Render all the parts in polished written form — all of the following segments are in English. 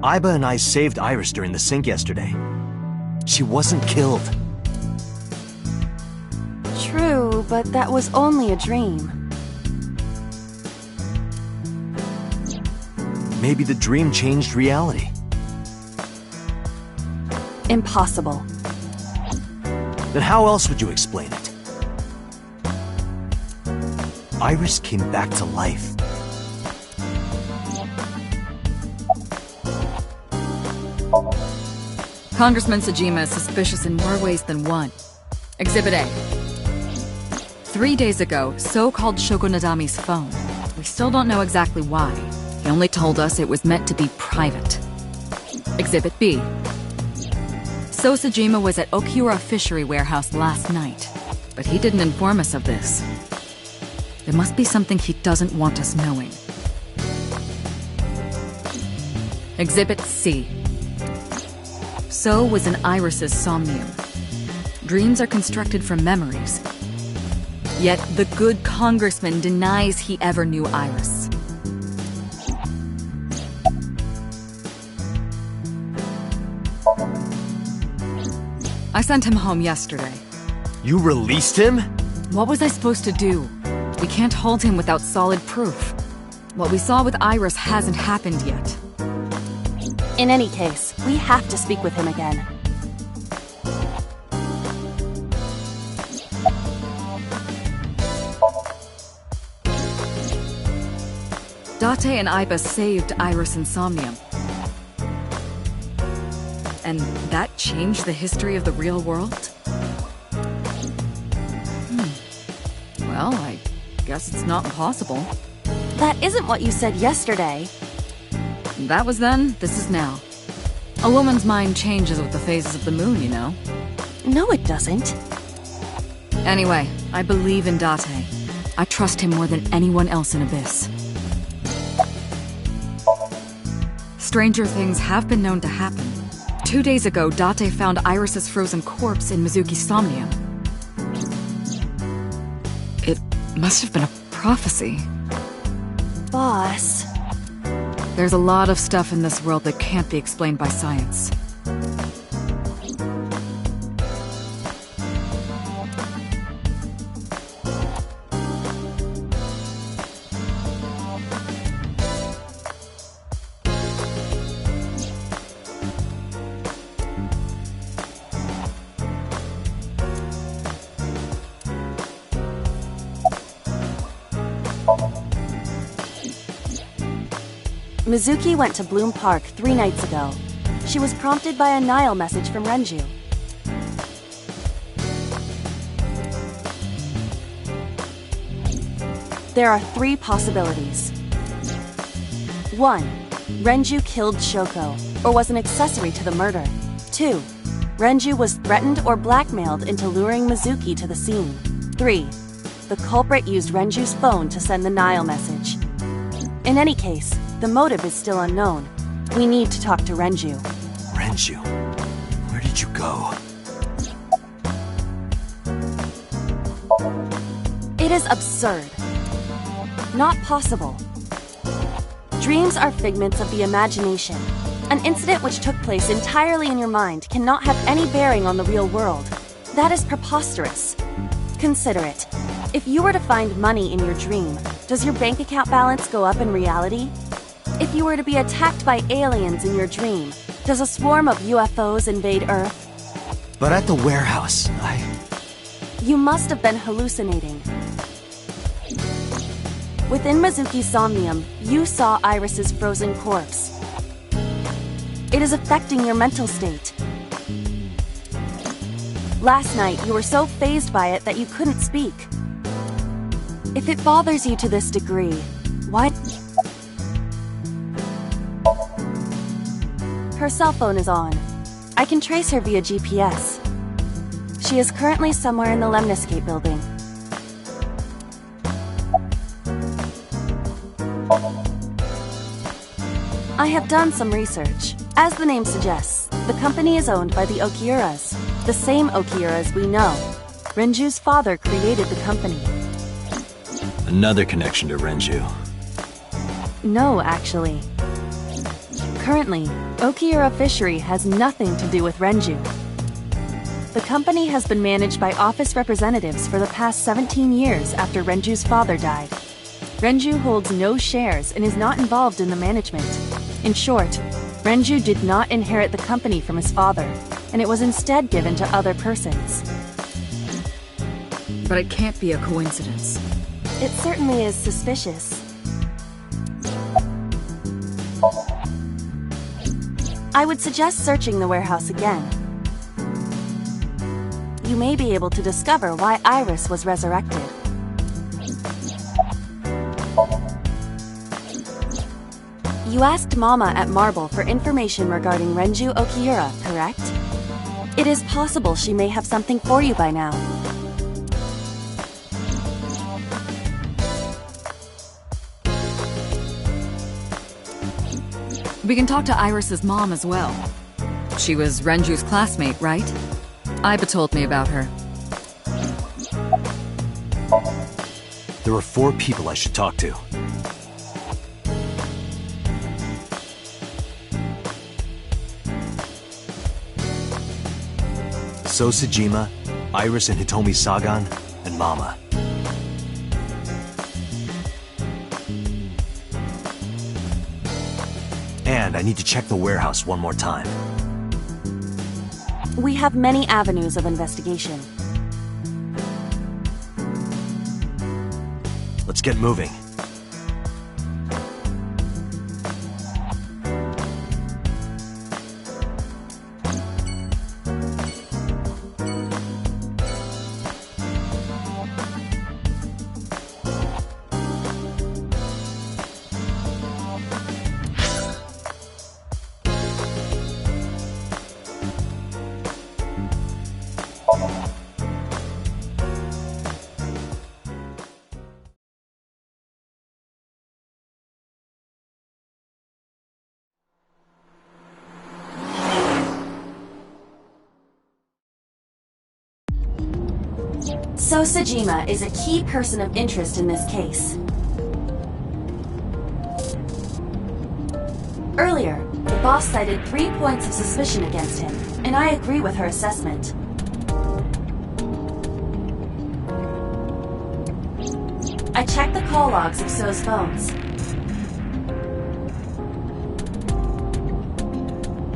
Iba and I saved Iris during the sink yesterday. She wasn't killed. True, but that was only a dream. Maybe the dream changed reality. Impossible. Then how else would you explain it? Iris came back to life. Congressman Sejima is suspicious in more ways than one. Exhibit A. 3 days ago, So called Shoko Nadami's phone. We still don't know exactly why. He only told us it was meant to be private. Exhibit B. So Sejima was at Okiura Fishery Warehouse last night, but he didn't inform us of this. There must be something he doesn't want us knowing. Exhibit C. So was in Iris's Somnium. Dreams are constructed from memories. Yet the good congressman denies he ever knew Iris. I sent him home yesterday. You released him? What was I supposed to do? We can't hold him without solid proof. What we saw with Iris hasn't happened yet. In any case, we have to speak with him again. Date and Iba saved Iris and Somnium. And that changed the history of the real world? Well, I guess it's not impossible. That isn't what you said yesterday. That was then, this is now. A woman's mind changes with the phases of the moon, you know? No, it doesn't. Anyway, I believe in Date. I trust him more than anyone else in Abyss. Stranger things have been known to happen. 2 days ago, Date found Iris's frozen corpse in Mizuki's Somnium. It must have been a prophecy. Boss. There's a lot of stuff in this world that can't be explained by science. Mizuki went to Bloom Park 3 nights ago. She was prompted by a Nile message from Renju. There are 3 possibilities. 1. Renju killed Shoko, or was an accessory to the murder. 2. Renju was threatened or blackmailed into luring Mizuki to the scene. 3. The culprit used Renju's phone to send the Nile message. In any case, the motive is still unknown. We need to talk to Renju. Renju? Where did you go? It is absurd. Not possible. Dreams are figments of the imagination. An incident which took place entirely in your mind cannot have any bearing on the real world. That is preposterous. Consider it. If you were to find money in your dream, does your bank account balance go up in reality? If you were to be attacked by aliens in your dream, does a swarm of UFOs invade Earth? But at the warehouse, You must have been hallucinating. Within Mizuki's Somnium, you saw Iris's frozen corpse. It is affecting your mental state. Last night, you were so fazed by it that you couldn't speak. If it bothers you to this degree, why... Her cell phone is on. I can trace her via GPS. She is currently somewhere in the Lemniscate building. I have done some research. As the name suggests, the company is owned by the Okiuras, the same Okiuras we know. Renju's father created the company. Another connection to Renju. No, actually. Currently, Okiura Fishery has nothing to do with Renju. The company has been managed by office representatives for the past 17 years after Renju's father died. Renju holds no shares and is not involved in the management. In short, Renju did not inherit the company from his father, and it was instead given to other persons. But it can't be a coincidence. It certainly is suspicious. I would suggest searching the warehouse again. You may be able to discover why Iris was resurrected. You asked Mama at Marble for information regarding Renju Okiura, correct? It is possible she may have something for you by now. We can talk to Iris's mom as well. She was Renju's classmate, right? Iba told me about her. There are 4 people I should talk to. So Sejima, Iris and Hitomi Sagan, and Mama. And I need to check the warehouse one more time. We have many avenues of investigation. Let's get moving. So Sejima is a key person of interest in this case. Earlier, the boss cited 3 points of suspicion against him, and I agree with her assessment. I checked the call logs of So's phones.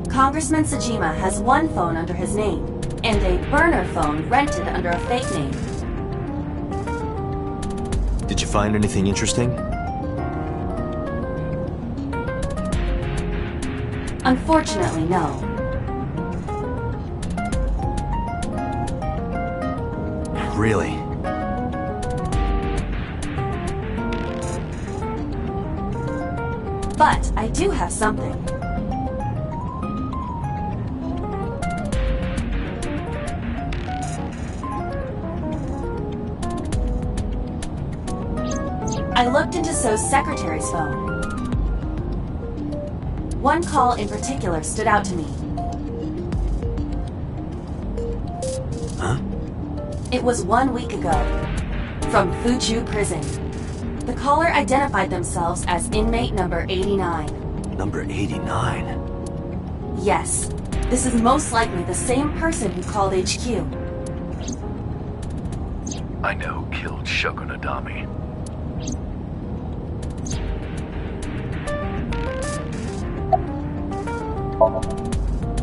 Congressman Sejima has 1 phone under his name, and a burner phone rented under a fake name. Did you find anything interesting? Unfortunately, no. Really? But I do have something. I looked into So's secretary's phone. 1 call in particular stood out to me. Huh? It was 1 week ago, from Fuchu Prison. The caller identified themselves as inmate number 89. Number 89? Yes, this is most likely the same person who called HQ. I know who killed Shogunadami.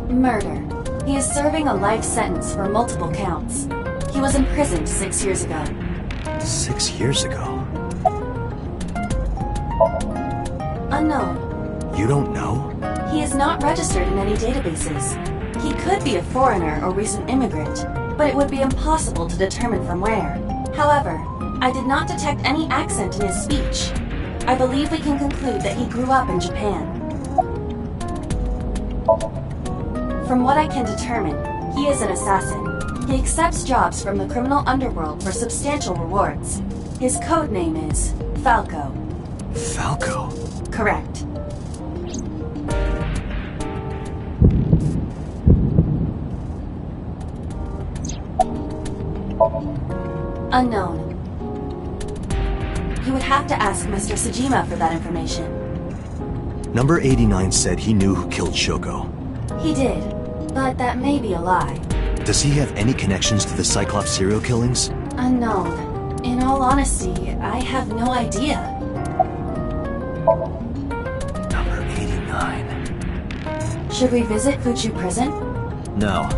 Murder. He is serving a life sentence for multiple counts. He was imprisoned 6 years ago. 6 years ago? Unknown. You don't know? He is not registered in any databases. He could be a foreigner or recent immigrant, but it would be impossible to determine from where. However, I did not detect any accent in his speech. I believe we can conclude that he grew up in Japan. From what I can determine, he is an assassin. He accepts jobs from the criminal underworld for substantial rewards. His code name is Falco. Falco? Correct. Unknown. You would have to ask Mr. Sejima for that information. Number 89 said he knew who killed Shoko. He did, but that may be a lie. Does he have any connections to the Cyclops serial killings? Unknown. In all honesty, I have no idea. Number 89. Should we visit Fuchu Prison? No,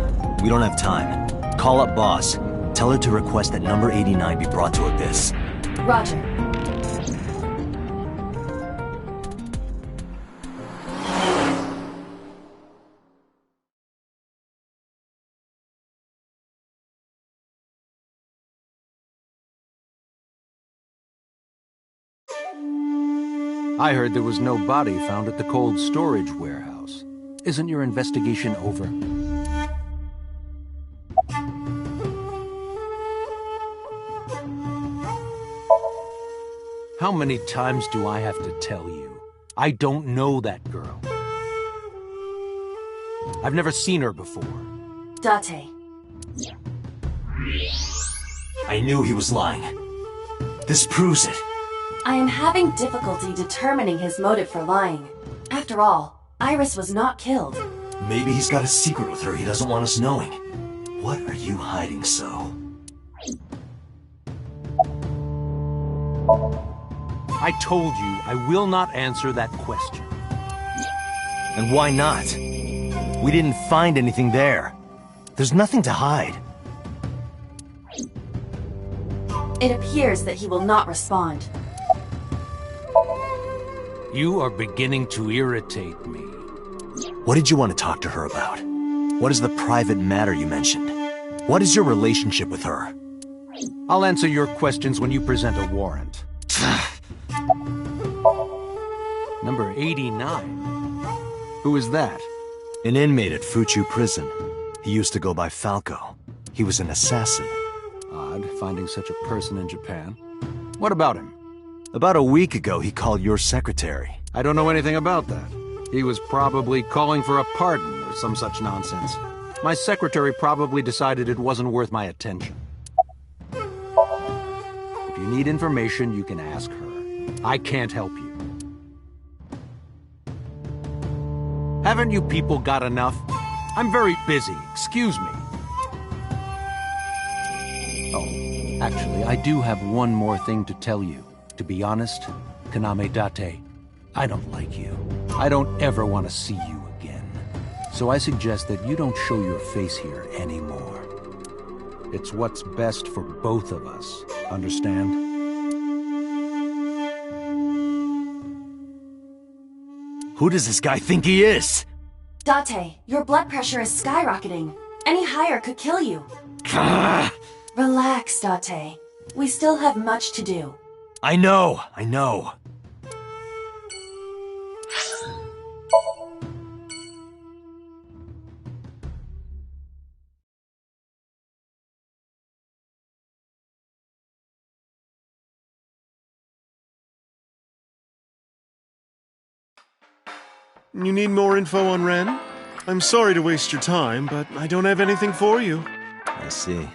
we don't have time. Call up boss. Tell her to request that number 89 be brought to Abyss. Roger. I heard there was no body found at the cold storage warehouse. Isn't your investigation over? How many times do I have to tell you? I don't know that girl. I've never seen her before. Date. I knew he was lying. This proves it. I am having difficulty determining his motive for lying. After all, Iris was not killed. Maybe he's got a secret with her he doesn't want us knowing. What are you hiding so? I told you I will not answer that question. And why not? We didn't find anything there. There's nothing to hide. It appears that he will not respond. You are beginning to irritate me. What did you want to talk to her about? What is the private matter you mentioned? What is your relationship with her? I'll answer your questions when you present a warrant. Number 89? Who is that? An inmate at Fuchu Prison. He used to go by Falco. He was an assassin. Odd, finding such a person in Japan. What about him? About a week ago, he called your secretary. I don't know anything about that. He was probably calling for a pardon or some such nonsense. My secretary probably decided it wasn't worth my attention. If you need information, you can ask her. I can't help you. Haven't you people got enough? I'm very busy. Excuse me. Oh, actually, I do have one more thing to tell you. To be honest, Kaname Date, I don't like you. I don't ever want to see you again. So I suggest that you don't show your face here anymore. It's what's best for both of us. Understand? Who does this guy think he is? Date, your blood pressure is skyrocketing. Any higher could kill you. Relax, Date. We still have much to do. I know. You need more info on Ren? I'm sorry to waste your time, but I don't have anything for you. I see.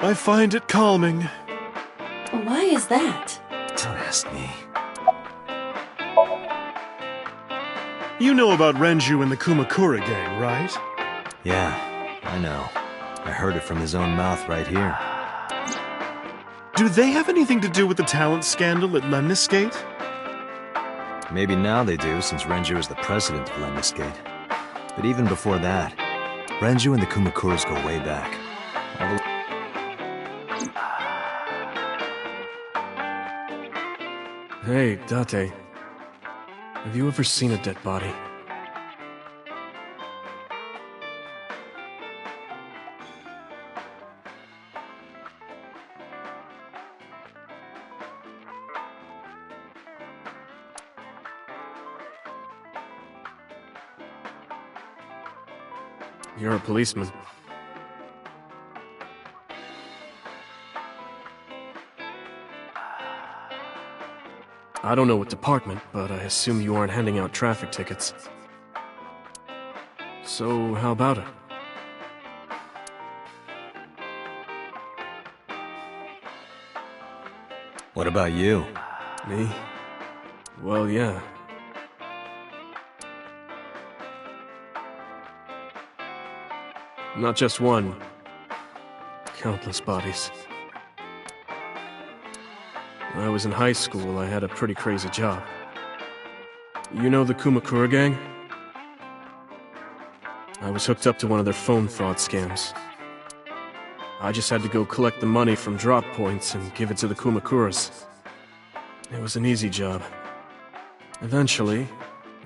I find it calming. Why is that? Don't ask me. You know about Renju and the Kumakura gang, right? Yeah, I know. I heard it from his own mouth right here. Do they have anything to do with the talent scandal at Lemniscate? Maybe now they do, since Renju is the president of Lemniscate. But even before that, Renju and the Kumakuras go way back. Hey, Date. Have you ever seen a dead body? You're a policeman. I don't know what department, but I assume you aren't handing out traffic tickets. So, how about it? What about you? Me? Well, yeah. Not just one. Countless bodies. When I was in high school, I had a pretty crazy job. You know the Kumakura gang? I was hooked up to one of their phone fraud scams. I just had to go collect the money from drop points and give it to the Kumakuras. It was an easy job. Eventually,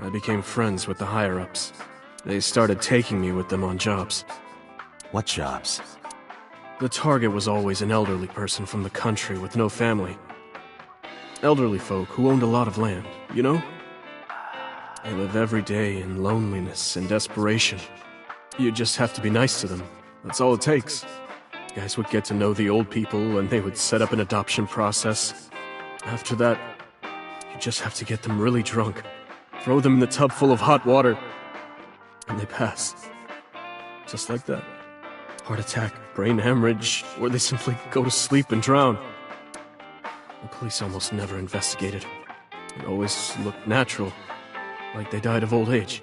I became friends with the higher-ups. They started taking me with them on jobs. What jobs? The target was always an elderly person from the country with no family. Elderly folk who owned a lot of land, you know? They live every day in loneliness and desperation. You just have to be nice to them. That's all it takes. Guys would get to know the old people and they would set up an adoption process. After that, you just have to get them really drunk. Throw them in the tub full of hot water. And they pass. Just like that. Heart attack, brain hemorrhage, or they simply go to sleep and drown. The police almost never investigated. It always looked natural, like they died of old age.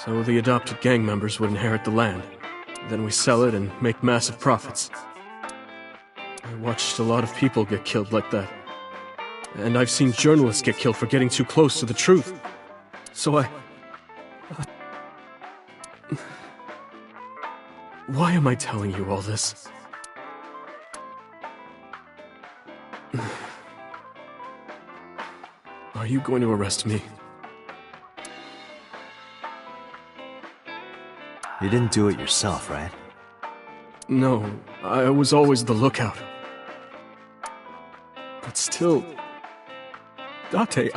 So the adopted gang members would inherit the land. Then we sell it and make massive profits. I watched a lot of people get killed like that. And I've seen journalists get killed for getting too close to the truth. So Why am I telling you all this? Are you going to arrest me? You didn't do it yourself, right? No, I was always the lookout. But still... Date,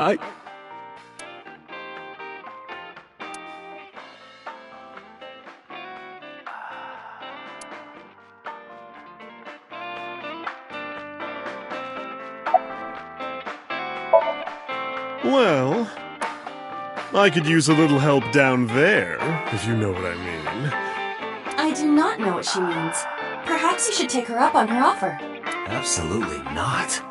Well, I could use a little help down there, if you know what I mean. I do not know what she means. Perhaps you should take her up on her offer. Absolutely not.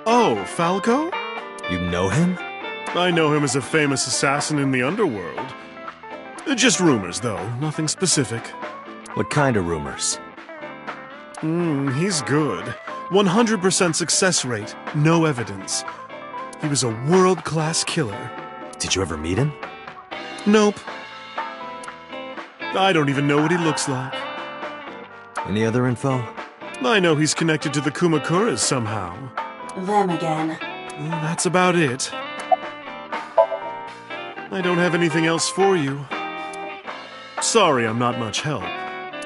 Oh, Falco? You know him? I know him as a famous assassin in the underworld. Just rumors, though, nothing specific. What kind of rumors? He's good. 100% success rate, no evidence. He was a world-class killer. Did you ever meet him? Nope. I don't even know what he looks like. Any other info? I know he's connected to the Kumakuras somehow. Them again. That's about it. I don't have anything else for you. Sorry I'm not much help.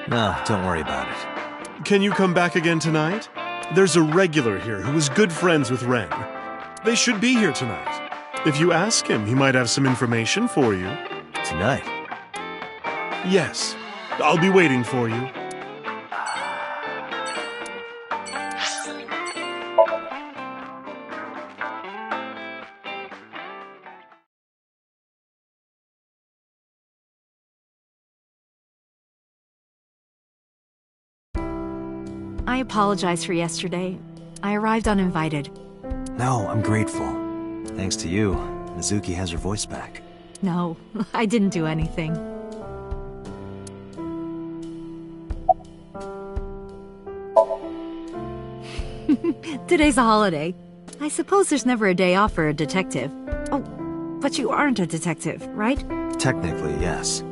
No, don't worry about it. Can you come back again tonight? There's a regular here who is good friends with Ren. They should be here tonight. If you ask him, he might have some information for you. Tonight? Yes. I'll be waiting for you. I apologize for yesterday. I arrived uninvited. No, I'm grateful. Thanks to you, Mizuki has her voice back. No, I didn't do anything. Today's a holiday. I suppose there's never a day off for a detective. Oh, but you aren't a detective, right? Technically, yes.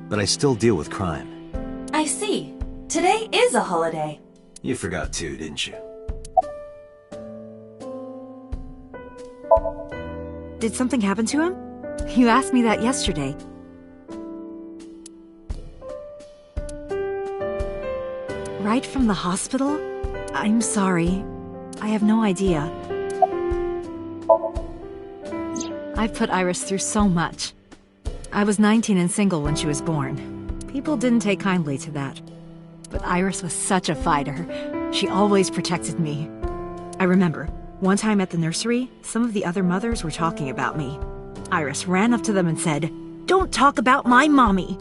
But I still deal with crime. I see. Today is a holiday. You forgot too, didn't you? Did something happen to him? You asked me that yesterday. Right from the hospital? I'm sorry. I have no idea. I've put Iris through so much. I was 19 and single when she was born. People didn't take kindly to that. But Iris was such a fighter. She always protected me. I remember, one time at the nursery, some of the other mothers were talking about me. Iris ran up to them and said, "Don't talk about my mommy."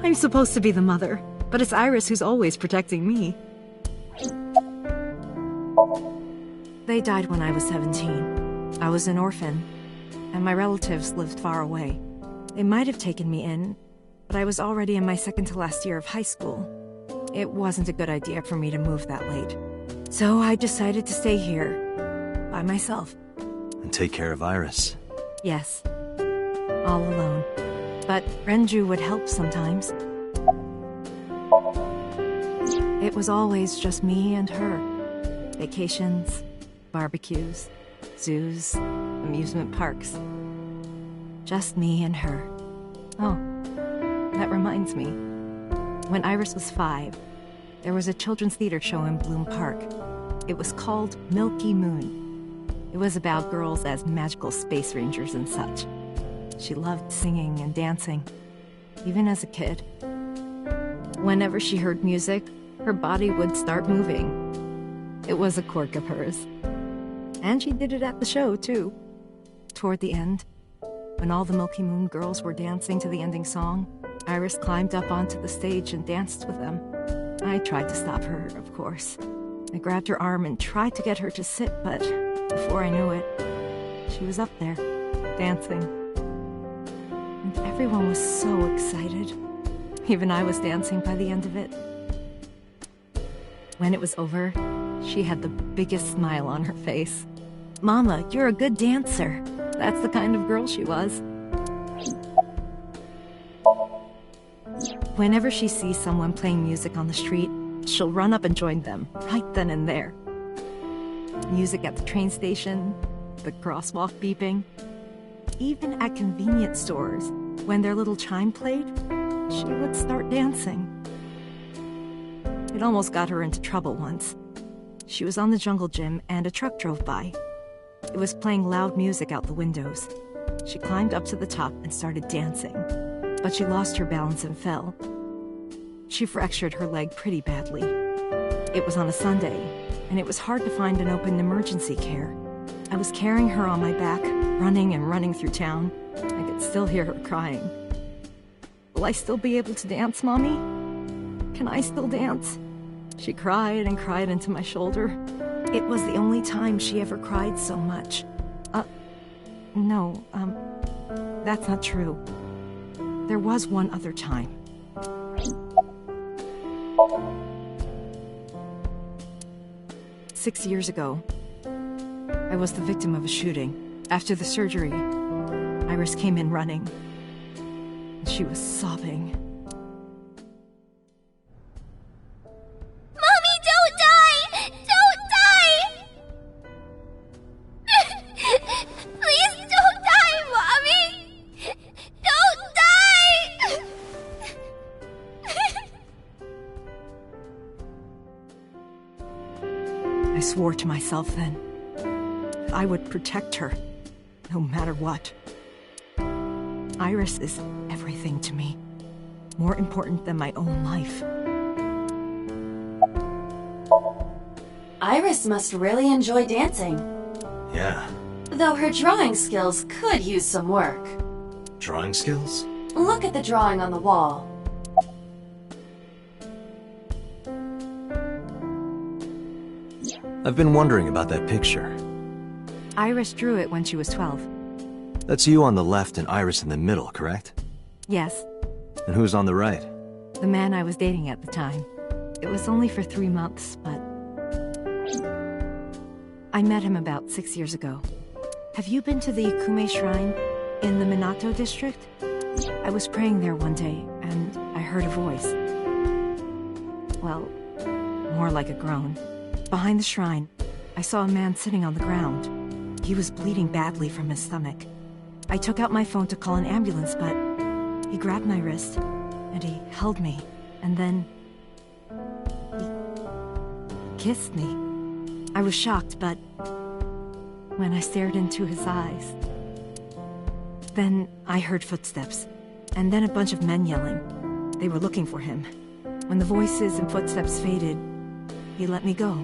I'm supposed to be the mother, but it's Iris who's always protecting me. They died when I was 17. I was an orphan, and my relatives lived far away. They might have taken me in, but I was already in my second to last year of high school. It wasn't a good idea for me to move that late. So I decided to stay here, by myself. And take care of Iris. Yes, all alone. But Renju would help sometimes. It was always just me and her. Vacations, barbecues, zoos, amusement parks. Just me and her. Oh, that reminds me. When Iris was 5, there was a children's theater show in Bloom Park. It was called Milky Moon. It was about girls as magical space rangers and such. She loved singing and dancing, even as a kid. Whenever she heard music, her body would start moving. It was a quirk of hers. And she did it at the show, too. Toward the end, when all the Milky Moon girls were dancing to the ending song, Iris climbed up onto the stage and danced with them. I tried to stop her, of course. I grabbed her arm and tried to get her to sit, but before I knew it, she was up there, dancing. And everyone was so excited. Even I was dancing by the end of it. When it was over, she had the biggest smile on her face. "Mama, you're a good dancer." That's the kind of girl she was. Whenever she sees someone playing music on the street, she'll run up and join them, right then and there. Music at the train station, the crosswalk beeping. Even at convenience stores, when their little chime played, she would start dancing. It almost got her into trouble once. She was on the jungle gym and a truck drove by. It was playing loud music out the windows. She climbed up to the top and started dancing, but she lost her balance and fell. She fractured her leg pretty badly. It was on a Sunday, and it was hard to find an open emergency care. I was carrying her on my back, running and running through town. I could still hear her crying. "Will I still be able to dance, Mommy? Can I still dance?" She cried and cried into my shoulder. It was the only time she ever cried so much. No, that's not true. There was one other time. 6 years ago, I was the victim of a shooting. After the surgery, Iris came in running. She was sobbing. "Mommy, don't die! Don't die! Please don't die, Mommy! Don't die!" I swore to myself then that I would protect her, no matter what. Iris is everything to me, more important than my own life. Iris must really enjoy dancing. Yeah. Though her drawing skills could use some work. Drawing skills? Look at the drawing on the wall. I've been wondering about that picture. Iris drew it when she was 12. That's you on the left and Iris in the middle, correct? Yes, And who's on the right? the man I was dating at the time. It was only for 3 months, but I met him about 6 years ago. Have you been to the Ikume Shrine in the Minato district? I was praying there one day, and I heard a voice. Well, more like a groan. Behind the shrine, I saw a man sitting on the ground. He was bleeding badly from his stomach. I took out my phone to call an ambulance, but he grabbed my wrist, and he held me, and then he kissed me. I was shocked, but when I stared into his eyes, then I heard footsteps, and then a bunch of men yelling. They were looking for him. When the voices and footsteps faded, he let me go.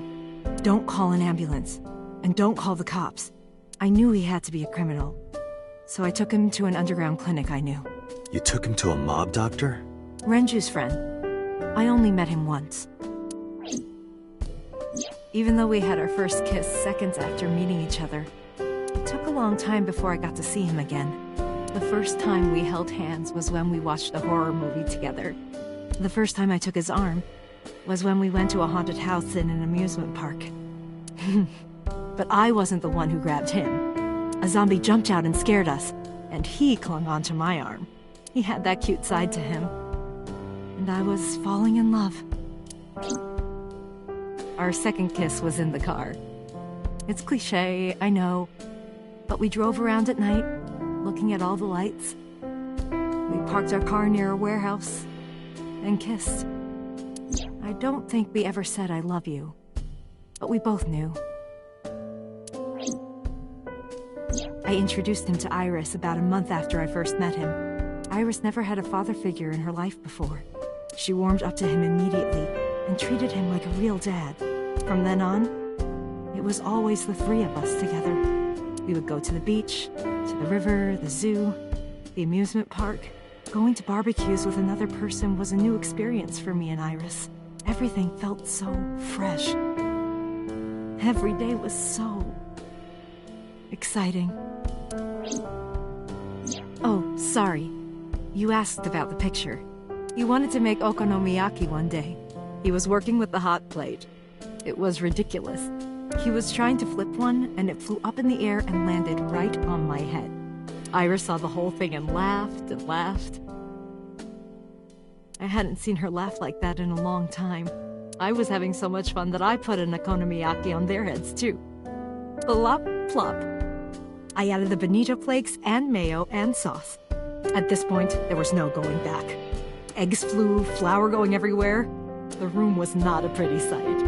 "Don't call an ambulance, and don't call the cops." I knew he had to be a criminal, So I took him to an underground clinic I knew. You took him to a mob doctor? Renju's friend. I only met him once. Even though we had our first kiss seconds after meeting each other, it took a long time before I got to see him again. The first time we held hands was when we watched a horror movie together. The first time I took his arm was when we went to a haunted house in an amusement park. But I wasn't the one who grabbed him. A zombie jumped out and scared us, and he clung onto my arm. He had that cute side to him. And I was falling in love. Our second kiss was in the car. It's cliché, I know, but we drove around at night, looking at all the lights. We parked our car near a warehouse and kissed. I don't think we ever said I love you, but we both knew. I introduced him to Iris about a month after I first met him. Iris never had a father figure in her life before. She warmed up to him immediately and treated him like a real dad. From then on, it was always the three of us together. We would go to the beach, to the river, the zoo, the amusement park. Going to barbecues with another person was a new experience for me and Iris. Everything felt so fresh. Every day was so exciting. Oh, sorry. You asked about the picture. He wanted to make okonomiyaki one day. He was working with the hot plate. It was ridiculous. He was trying to flip one, and it flew up in the air and landed right on my head. Iris saw the whole thing and laughed and laughed. I hadn't seen her laugh like that in a long time. I was having so much fun that I put an okonomiyaki on their heads, too. Plop, plop. I added the bonito flakes and mayo and sauce. At this point, there was no going back. Eggs flew, flour going everywhere. The room was not a pretty sight.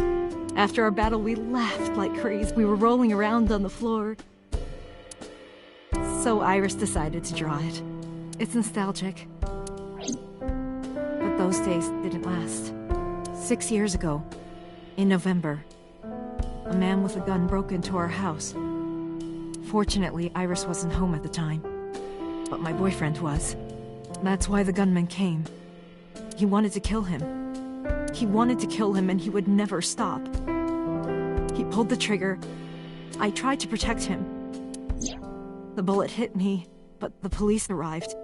After our battle, we laughed like crazy. We were rolling around on the floor. So Iris decided to draw it. It's nostalgic. But those days didn't last. 6 years ago, in November, a man with a gun broke into our house. Fortunately, Iris wasn't home at the time, but my boyfriend was. That's why the gunman came. He wanted to kill him. He wanted to kill him, and he would never stop. He pulled the trigger. I tried to protect him. The bullet hit me, but the police arrived.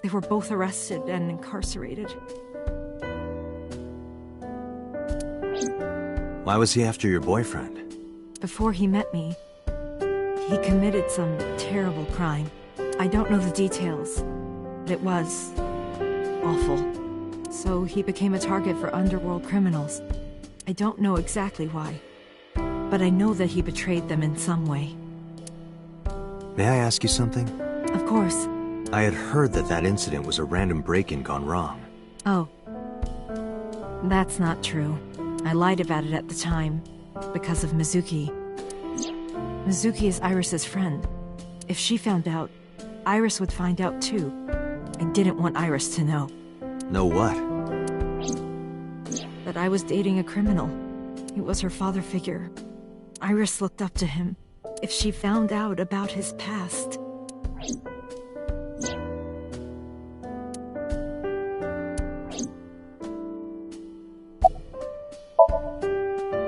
They were both arrested and incarcerated. Why was he after your boyfriend? Before he met me, he committed some terrible crime. I don't know the details, but it was awful. So he became a target for underworld criminals. I don't know exactly why, but I know that he betrayed them in some way. May I ask you something? Of course. I had heard that that incident was a random break-in gone wrong. Oh. That's not true. I lied about it at the time, because of Mizuki. Mizuki is Iris's friend. If she found out, Iris would find out too. I didn't want Iris to know. Know what? That I was dating a criminal. He was her father figure. Iris looked up to him. If she found out about his past...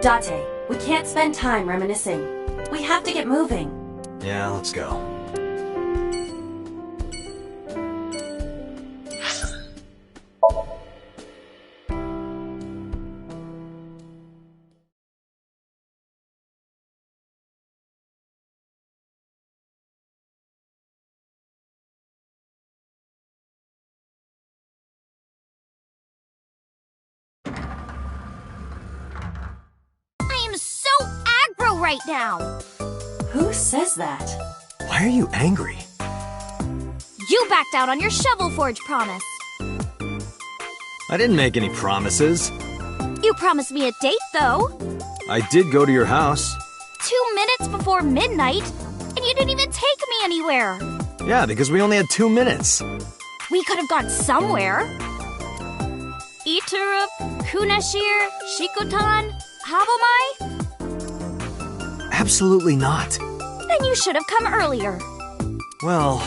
Date, we can't spend time reminiscing. We have to get moving. Yeah, let's go. Right now. Who says that? Why are you angry? You backed out on your Shovel Forge promise. I didn't make any promises. You promised me a date, though. I did go to your house. 2 minutes before midnight, and you didn't even take me anywhere. Yeah, because we only had 2 minutes. We could have gone somewhere. Iturup, Kunashir, Shikutan, Habomai? Absolutely not. Then you should have come earlier. Well,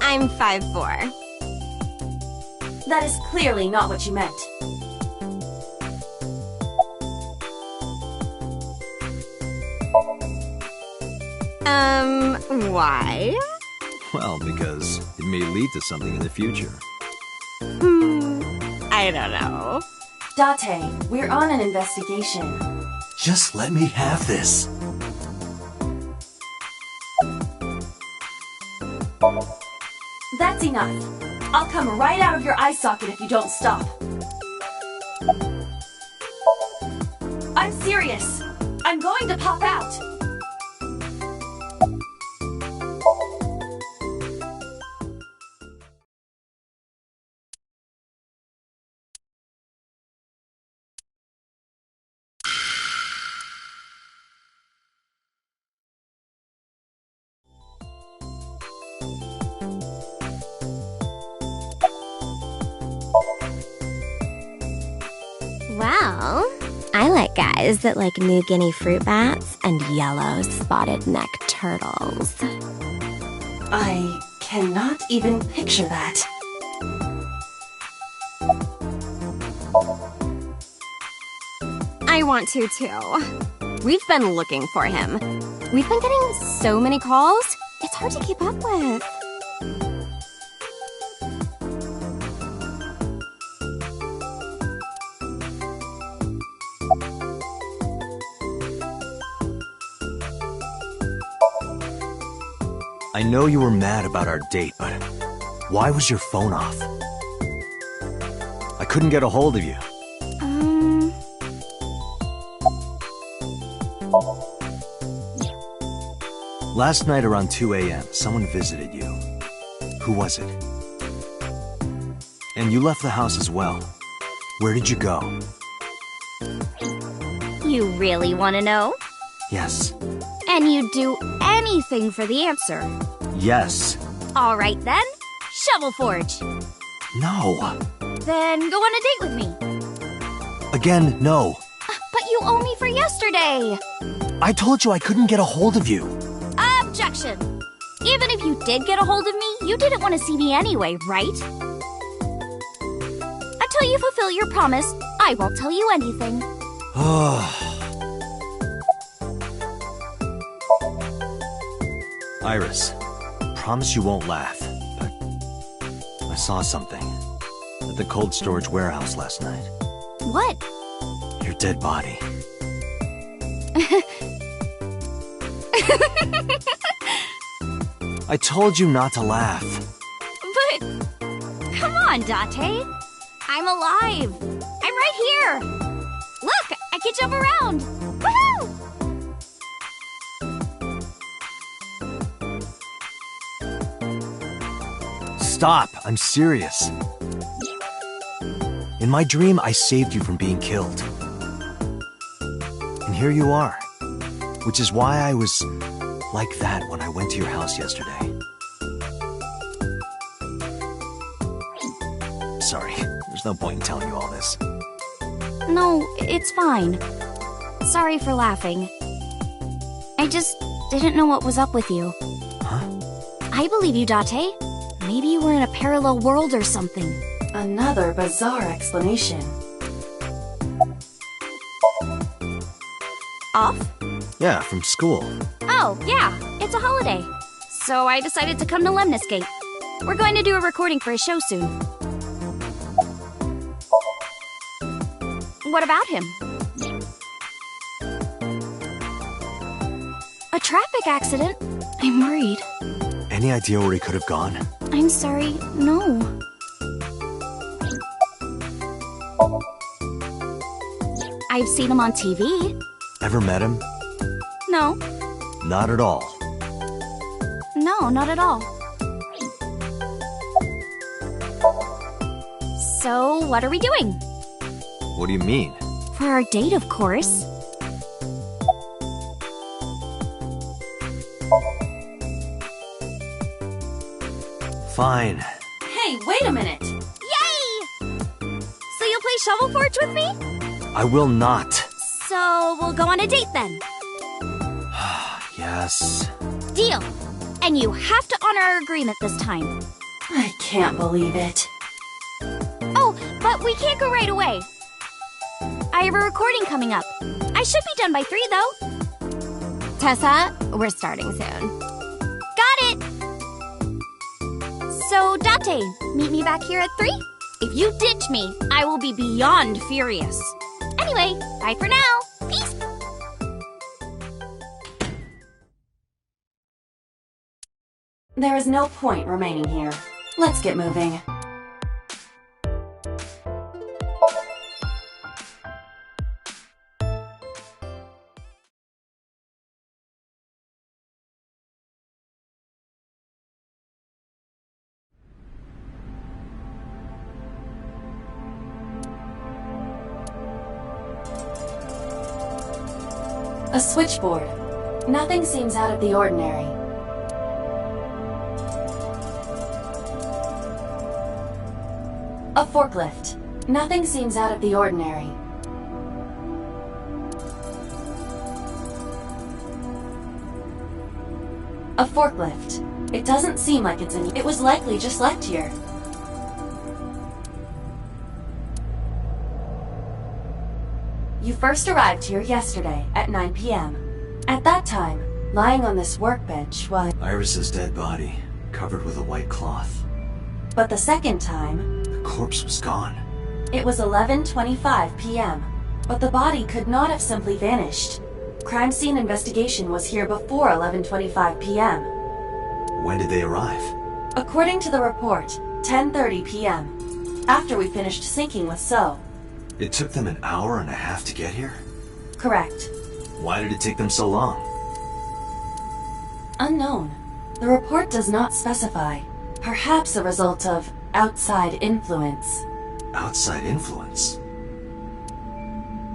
I'm 5'4". That is clearly not what you meant. Why? well, because it may lead to something in the future. I don't know. Date, we're on an investigation. Just let me have this. That's enough. I'll come right out of your eye socket if you don't stop. I'm serious. I'm going to pop out. Well, I like guys that like New Guinea fruit bats and yellow spotted neck turtles. I cannot even picture that. I want to too. We've been looking for him. We've been getting so many calls, it's hard to keep up with. I know you were mad about our date, but why was your phone off? I couldn't get a hold of you. Last night around 2 a.m., someone visited you. Who was it? And you left the house as well. Where did you go? You really want to know? Yes. And you'd do anything for the answer. Yes. All right then, Shovel Forge. No. Then go on a date with me. Again, no. But you owe me for yesterday. I told you I couldn't get a hold of you. Objection. Even if you did get a hold of me, you didn't want to see me anyway, right? Until you fulfill your promise, I won't tell you anything. Iris, promise you won't laugh, but I saw something at the cold storage warehouse last night. What? Your dead body. I told you not to laugh. But, come on, Date. I'm alive. I'm right here. Look, I can jump around. Woohoo! Stop, I'm serious. In my dream, I saved you from being killed. And here you are. Which is why I was like that when I went to your house yesterday. Sorry, there's no point in telling you all this. No, it's fine. Sorry for laughing. I just didn't know what was up with you. Huh? I believe you, Date. Maybe you were in a parallel world or something. Another bizarre explanation. Off? Yeah, from school. Oh, yeah, it's a holiday. So I decided to come to Lemniscate. We're going to do a recording for a show soon. What about him? A traffic accident? I'm worried. Any idea where he could have gone? I'm sorry, no. I've seen him on TV. Ever met him? No. Not at all. No, not at all. So, what are we doing? What do you mean? For our date, of course. Fine. Hey, wait a minute! Yay! shovel forge with me? I will not. So we'll go on a date then. Yes. Deal. And you have to honor our agreement this time. I can't believe it. Oh, but we can't go right away. I have a recording coming up. I should be done by 3, though. Tessa, we're starting soon. Got it! So, Date, meet me back here at 3? If you ditch me, I will be beyond furious. Anyway, bye for now. Peace! There is no point remaining here. Let's get moving. A switchboard. Nothing seems out of the ordinary. A forklift. Nothing seems out of the ordinary. A forklift. It doesn't seem like it's in. It was likely just left here. You first arrived here yesterday at 9 p.m. At that time, lying on this workbench was Iris's dead body, covered with a white cloth. But the second time, The corpse was gone. it was 11:25 p.m. But the body could not have simply vanished. Crime scene investigation was here before 11:25 p.m. When did they arrive? According to the report, 10:30 p.m. After we finished syncing with So. It took them an hour and a half to get here? Correct. Why did it take them so long? Unknown. The report does not specify. Perhaps a result of outside influence. Outside influence?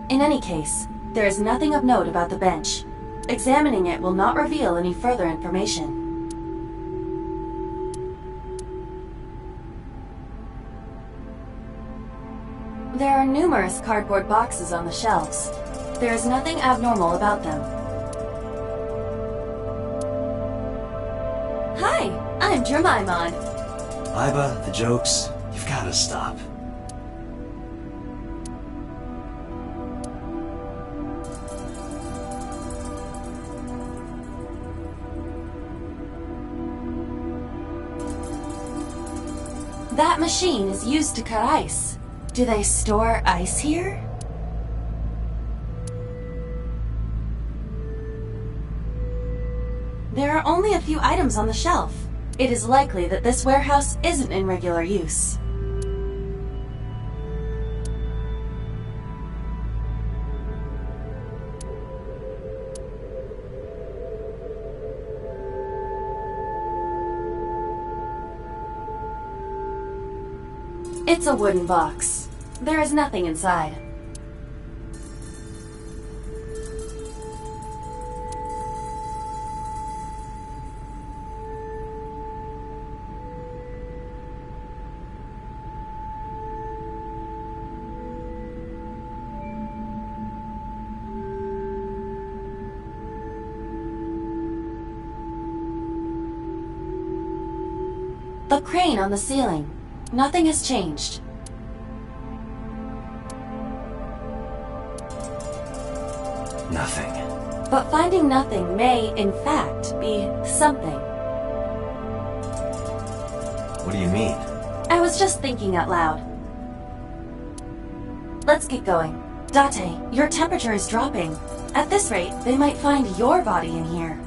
In any case, there is nothing of note about the bench. Examining it will not reveal any further information. There are numerous cardboard boxes on the shelves. There is nothing abnormal about them. Hi, I'm Jemimon. Iba, the jokes, you've gotta stop. That machine is used to cut ice. Do they store ice here? There are only a few items on the shelf. It is likely that this warehouse isn't in regular use. It's a wooden box. There is nothing inside. The crane on the ceiling. Nothing has changed. Nothing. But finding nothing may, in fact, be something. What do you mean? I was just thinking out loud. Let's get going. Date, your temperature is dropping. At this rate, they might find your body in here.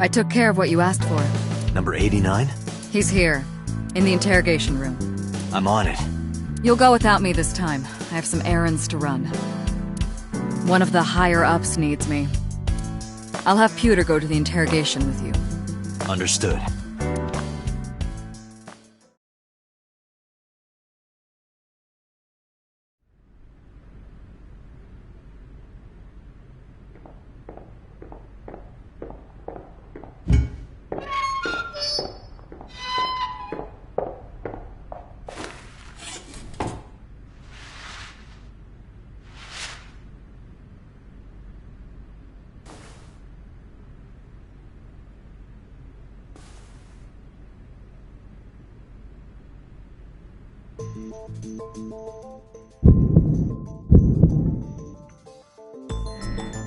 I took care of what you asked for. Number 89? He's here, in the interrogation room. I'm on it. You'll go without me this time. I have some errands to run. One of the higher-ups needs me. I'll have Pewter go to the interrogation with you. Understood.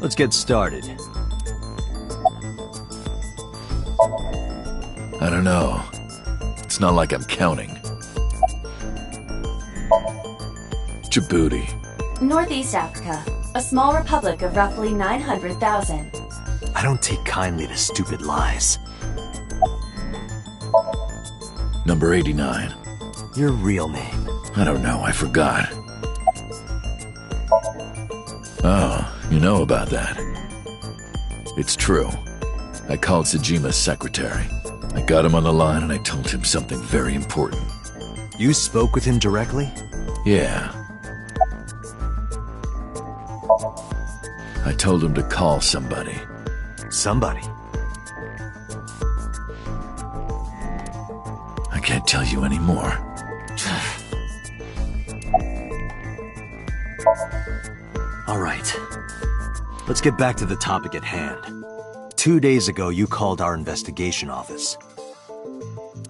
Let's get started. I don't know. It's not like I'm counting. Djibouti. Northeast Africa, a small republic of roughly 900,000. I don't take kindly to stupid lies. Number 89. Your real name? I don't know, I forgot. Oh, you know about that. It's true. I called Sejima's secretary. I got him on the line and I told him something very important. You spoke with him directly? Yeah. I told him to call somebody. Somebody? I can't tell you anymore. All right. Let's get back to the topic at hand. 2 days ago, you called our investigation office.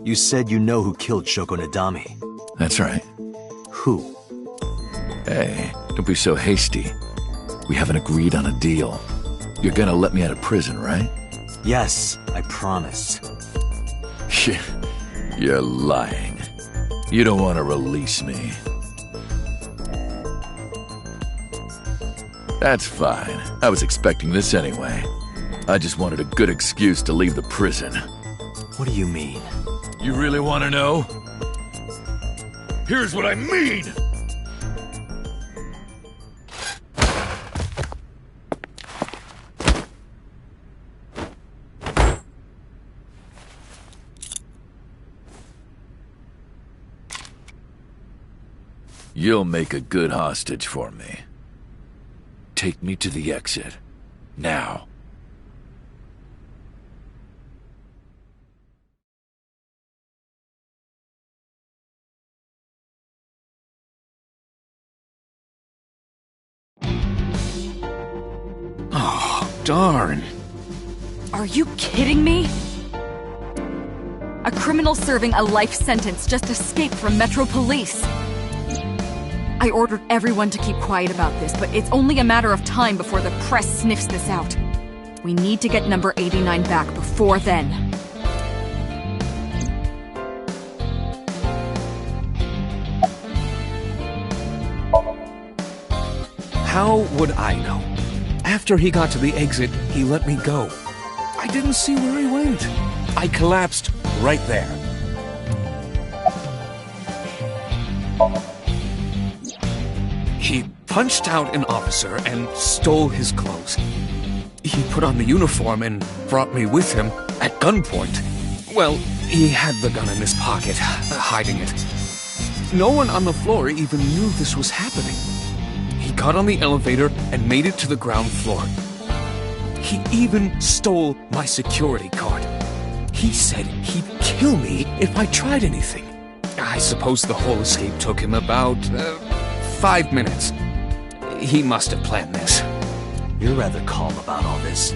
You said you know who killed Shoko Nadami. That's right. Who? Hey, don't be so hasty. We haven't agreed on a deal. You're gonna let me out of prison, right? Yes, I promise. You're lying. You don't want to release me. That's fine. I was expecting this anyway. I just wanted a good excuse to leave the prison. What do you mean? You really want to know? Here's what I mean! You'll make a good hostage for me. Take me to the exit. Now. Oh, darn. Are you kidding me? A criminal serving a life sentence just escaped from Metro Police. I ordered everyone to keep quiet about this, but it's only a matter of time before the press sniffs this out. We need to get number 89 back before then. How would I know? After he got to the exit, he let me go. I didn't see where he went. I collapsed right there. He punched out an officer and stole his clothes. He put on the uniform and brought me with him at gunpoint. Well, he had the gun in his pocket, hiding it. No one on the floor even knew this was happening. He got on the elevator and made it to the ground floor. He even stole my security card. He said he'd kill me if I tried anything. I suppose the whole escape took him about 5 minutes. He must have planned this. You're rather calm about all this.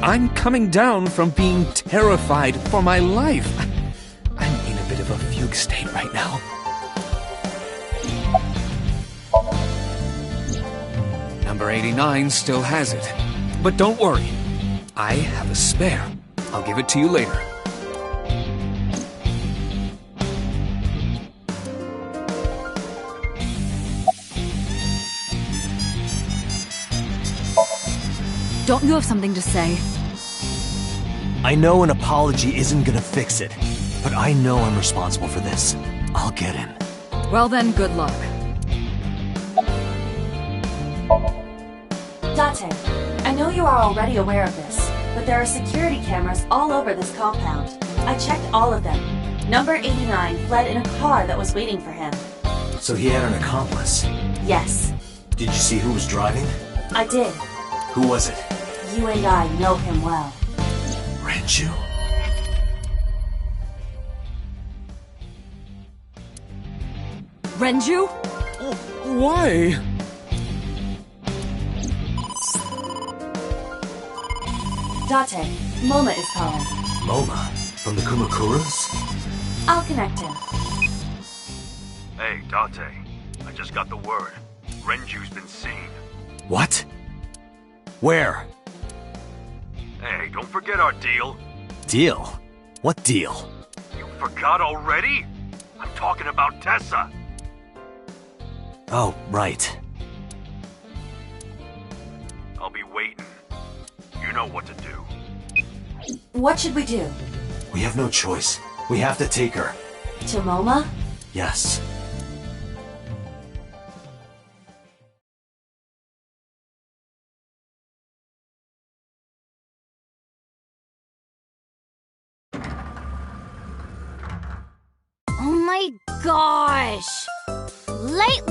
I'm coming down from being terrified for my life. I'm in a bit of a fugue state right now. Number 89 still has it. But don't worry. I have a spare. I'll give it to you later. Don't you have something to say? I know an apology isn't gonna fix it, but I know I'm responsible for this. I'll get him. Well then, good luck. Date, I know you are already aware of this, but there are security cameras all over this compound. I checked all of them. Number 89 fled in a car that was waiting for him. So he had an accomplice? Yes. Did you see who was driving? I did. Who was it? You and I know him well. Renju? Renju? Why? Date, Moma is calling. Moma? From the Kumakuras? I'll connect him. Hey, Date. I just got the word. Renju's been seen. What? Where? Hey, don't forget our deal. Deal? What deal? You forgot already? I'm talking about Tessa. Oh, right. I'll be waiting. You know what to do. What should we do? We have no choice. We have to take her. To MoMA? Yes. Oh my gosh! Late.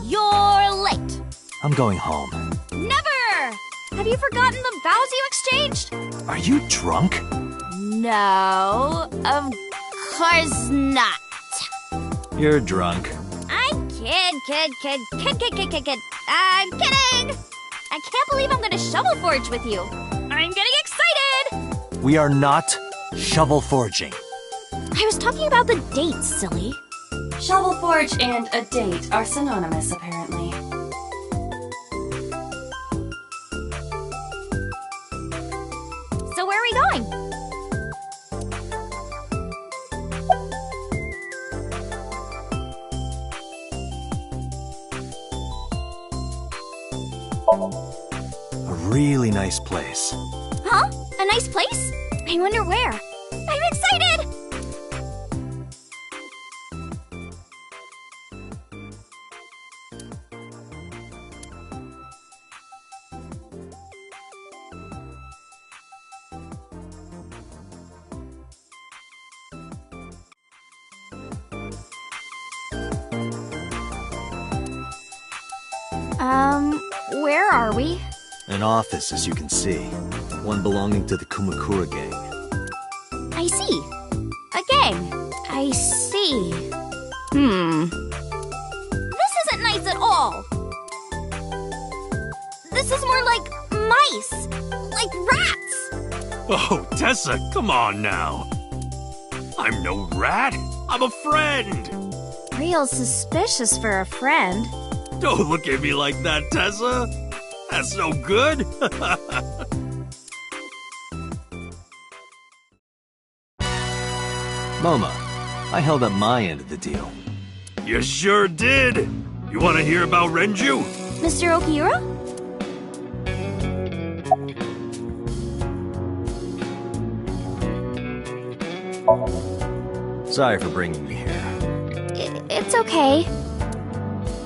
You're late. I'm going home. Never! Have you forgotten the vows you exchanged? Are you drunk? No, of course not. You're drunk. I'm kid. I'm kidding! I can't believe I'm gonna shovel forge with you. I'm getting excited! We are not shovel forging. I was talking about the dates, silly. Shovel forge and a date are synonymous, apparently. So where are we going? A really nice place. Huh? A nice place? I wonder where. I'm excited! Where are we? An office, as you can see. One belonging to the Kumakura gang. I see. A gang. I see. This isn't nice at all. This is more like mice. Like rats. Oh, Tessa, come on now. I'm no rat. I'm a friend. Real suspicious for a friend. Don't look at me like that, Tessa. That's no good. MoMA, I held up my end of the deal. You sure did. You want to hear about Renju? Mr. Okiura? Sorry for bringing you here. It's okay.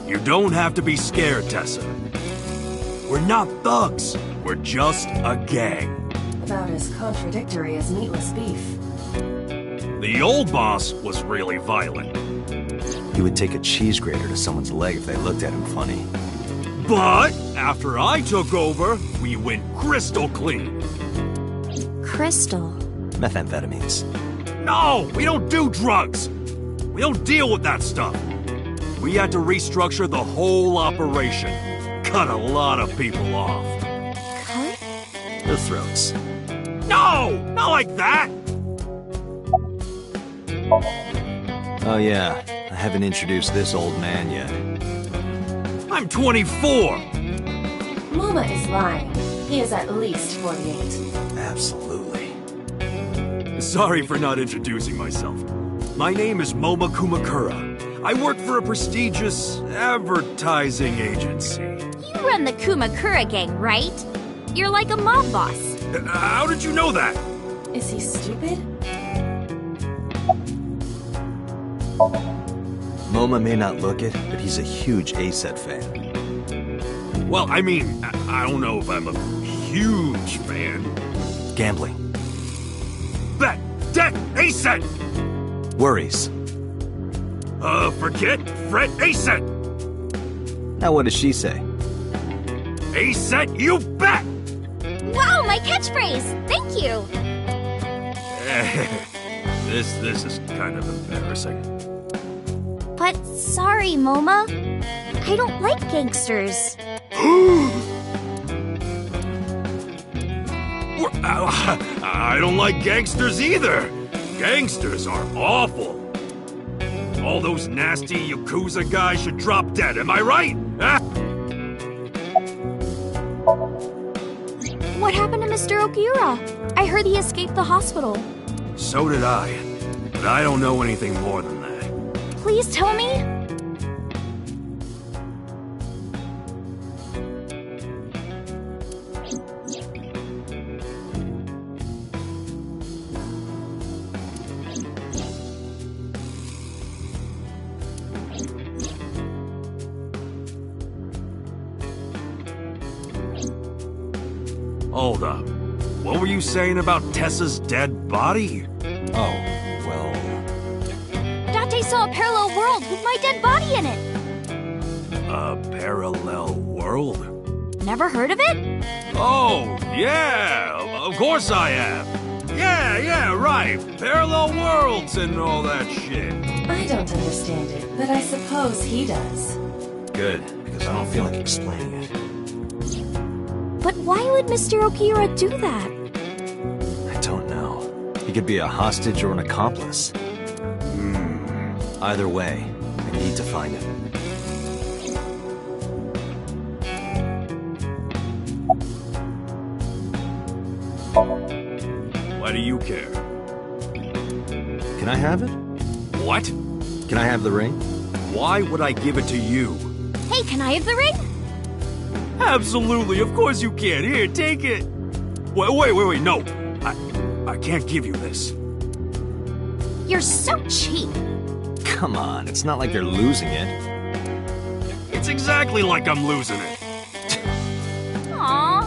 You don't have to be scared, Tessa. We're not thugs. We're just a gang. About as contradictory as meatless beef. The old boss was really violent. He would take a cheese grater to someone's leg if they looked at him funny. But after I took over, we went crystal clean. Crystal? Methamphetamines. No, we don't do drugs. We don't deal with that stuff. We had to restructure the whole operation. Cut a lot of people off. Cut? The throats. No! Not like that! Oh yeah, I haven't introduced this old man yet. I'm 24! MoMA is lying. He is at least 48. Absolutely. Sorry for not introducing myself. My name is MoMA Kumakura. I work for a prestigious advertising agency. You run the Kumakura gang, right? You're like a mob boss. How did you know that? Is he stupid? MoMA may not look it, but he's a huge ACET fan. Well, I mean, I don't know if I'm a huge fan. Gambling. Bet! Debt! ACET! Worries. Forget, fret, ACET! Now what does she say? ACET, you bet! Wow, my catchphrase! Thank you! This is kind of embarrassing. But sorry, MoMA. I don't like gangsters. I don't like gangsters either. Gangsters are awful. All those nasty Yakuza guys should drop dead, am I right? Huh? What happened to Mr. Okiura? I heard he escaped the hospital. So did I. But I don't know anything more than that. Please tell me? Hold up. What were you saying about Tessa's dead body? Oh, well... Date saw a parallel world with my dead body in it. A parallel world? Never heard of it? Oh, yeah! Of course I have! Yeah, right! Parallel worlds and all that shit. I don't understand it, but I suppose he does. Good, because I don't feel like explaining it. But why would Mr. Okiura do that? I don't know. He could be a hostage or an accomplice. Either way, I need to find him. Why do you care? Can I have it? What? Can I have the ring? Why would I give it to you? Hey, can I have the ring? Absolutely, of course you can. Here, take it. Wait, no. I can't give you this. You're so cheap. Come on, it's not like you're losing it. It's exactly like I'm losing it. Aww.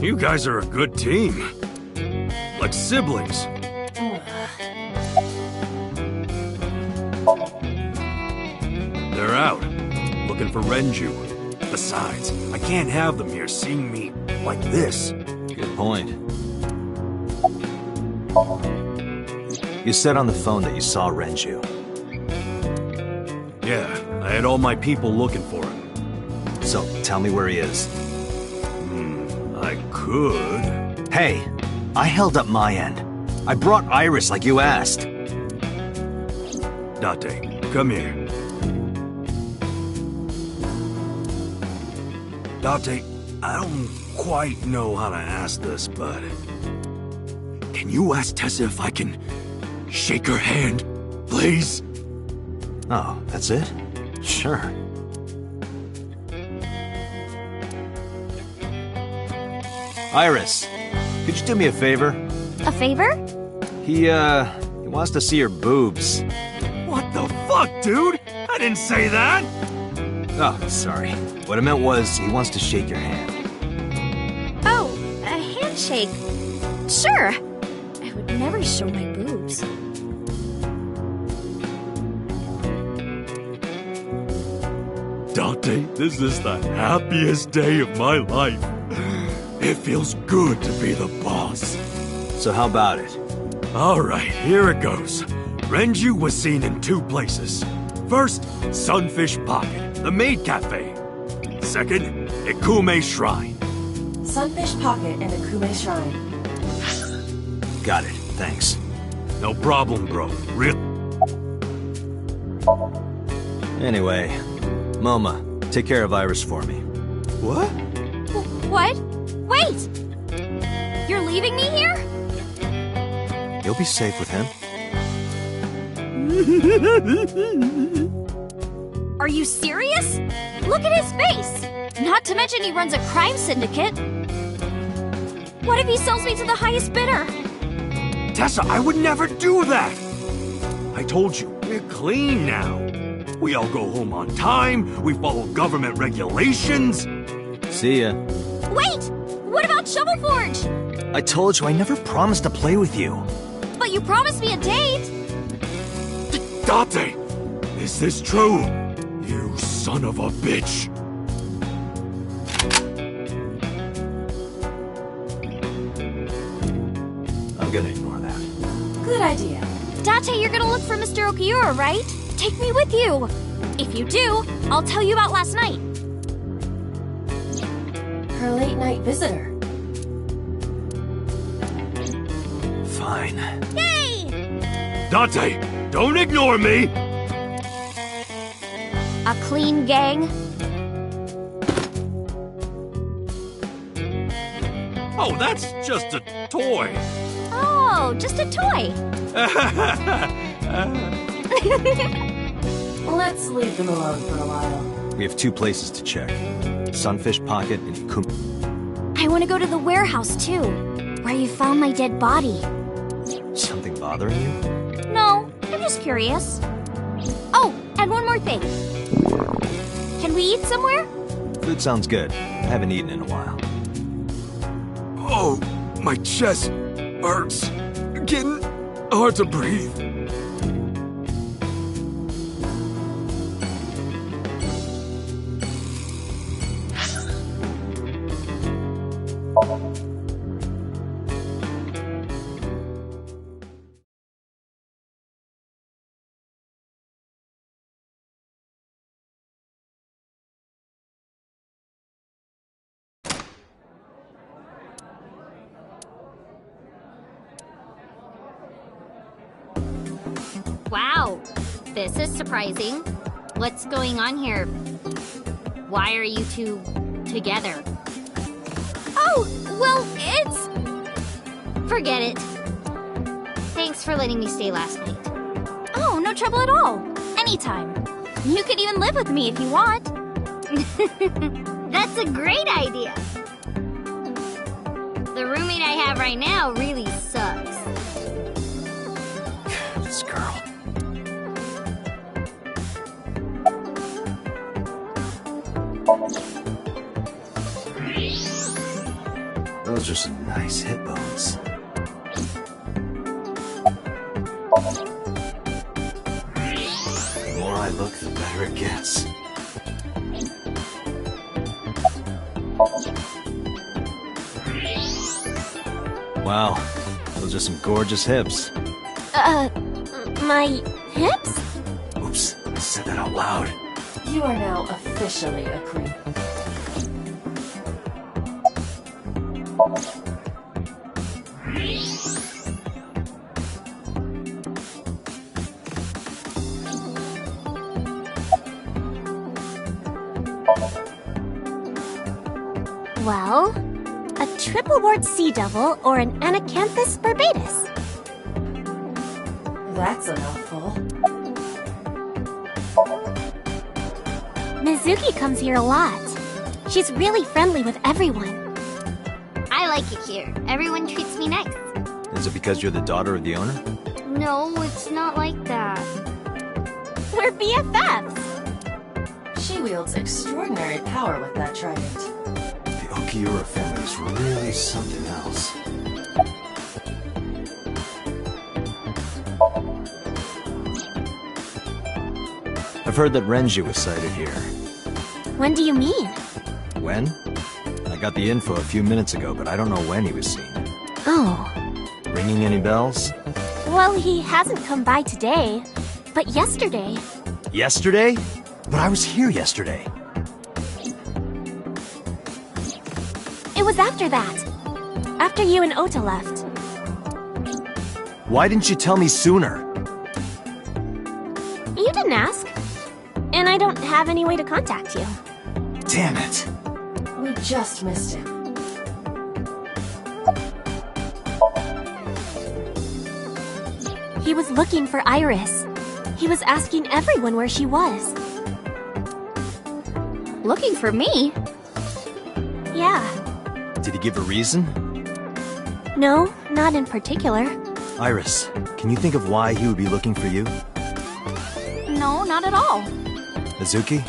You guys are a good team. Like siblings. They're out, looking for Renju. Besides, I can't have them here seeing me like this. Good point. You said on the phone that you saw Renju. Yeah, I had all my people looking for him. So, tell me where he is. I could... Hey, I held up my end. I brought Iris like you asked. Date, come here. Date, I don't quite know how to ask this, but... Can you ask Tessa if I can shake her hand, please? Oh, that's it? Sure. Iris, could you do me a favor? A favor? He wants to see your boobs. What the fuck, dude? I didn't say that! Oh, sorry. What I meant was, he wants to shake your hand. Oh, a handshake. Sure. I would never show my boobs. Date, this is the happiest day of my life. It feels good to be the boss. So how about it? Alright, here it goes. Renju was seen in 2 places. First, Sunfish Pocket, the maid cafe. Second, Ikume Shrine. Sunfish Pocket and Akume Shrine. Got it, thanks. No problem, bro. Anyway, Moma, take care of Iris for me. What? What? Wait! You're leaving me here? You'll be safe with him. Are you serious? Look at his face! Not to mention he runs a crime syndicate. What if he sells me to the highest bidder? Tessa, I would never do that! I told you, we're clean now. We all go home on time, we follow government regulations. See ya. Wait! What about Shovel Forge? I told you I never promised to play with you. But you promised me a date! Date! Is this true? You son of a bitch! I'm gonna ignore that. Good idea. Date, you're gonna look for Mr. Okiura, right? Take me with you! If you do, I'll tell you about last night. Her late-night visitor. Fine. Yay! Date! Don't ignore me! A clean gang? Oh, that's just a toy. Oh, just a toy. Let's leave them alone for a while. We have 2 places to check. Sunfish Pocket and I want to go to the warehouse, too, where you found my dead body. Something bothering you? No, I'm just curious. Oh, and one more thing. Can we eat somewhere? Food sounds good. I haven't eaten in a while. Oh, my chest hurts. Getting hard to breathe. Wow, this is surprising. What's going on here? Why are you two together? Oh, well, it's... Forget it. Thanks for letting me stay last night. Oh, no trouble at all. Anytime. You could even live with me if you want. That's a great idea. The roommate I have right now really sucks. This girl. Those are some nice hip bones. The more I look, the better it gets. Wow, those are some gorgeous hips. My hips? Oops, I said that out loud. You are now officially a creep. Well, a triple wart sea devil or an anacanthus barbatus. That's a mouthful. Mizuki comes here a lot. She's really friendly with everyone. I like it here. Everyone treats me nice. Is it because you're the daughter of the owner? No, it's not like that. We're BFFs. She wields extraordinary power with that trident. The Okiura family is really something else. I've heard that Renji was sighted here. When do you mean? When? I got the info a few minutes ago, but I don't know when he was seen. Oh. Ringing any bells? Well, he hasn't come by today, but yesterday. Yesterday? But I was here yesterday. It was after that. After you and Ota left. Why didn't you tell me sooner? You didn't ask. And I don't have any way to contact you. Damn it. We just missed him. He was looking for Iris. He was asking everyone where she was. Looking for me? Yeah. Did he give a reason? No, not in particular. Iris, can you think of why he would be looking for you? No, not at all. Mizuki?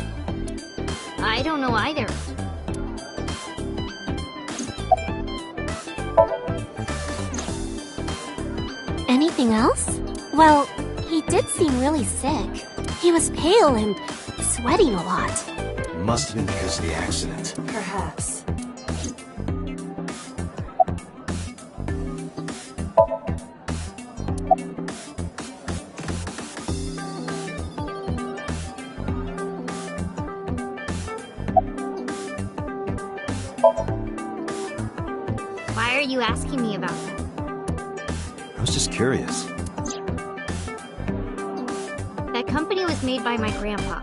I don't know either. Anything else? Well, he did seem really sick. He was pale and sweating a lot. Must have been because of the accident. Perhaps. Why are you asking me about that? I was just curious. company was made by my grandpa,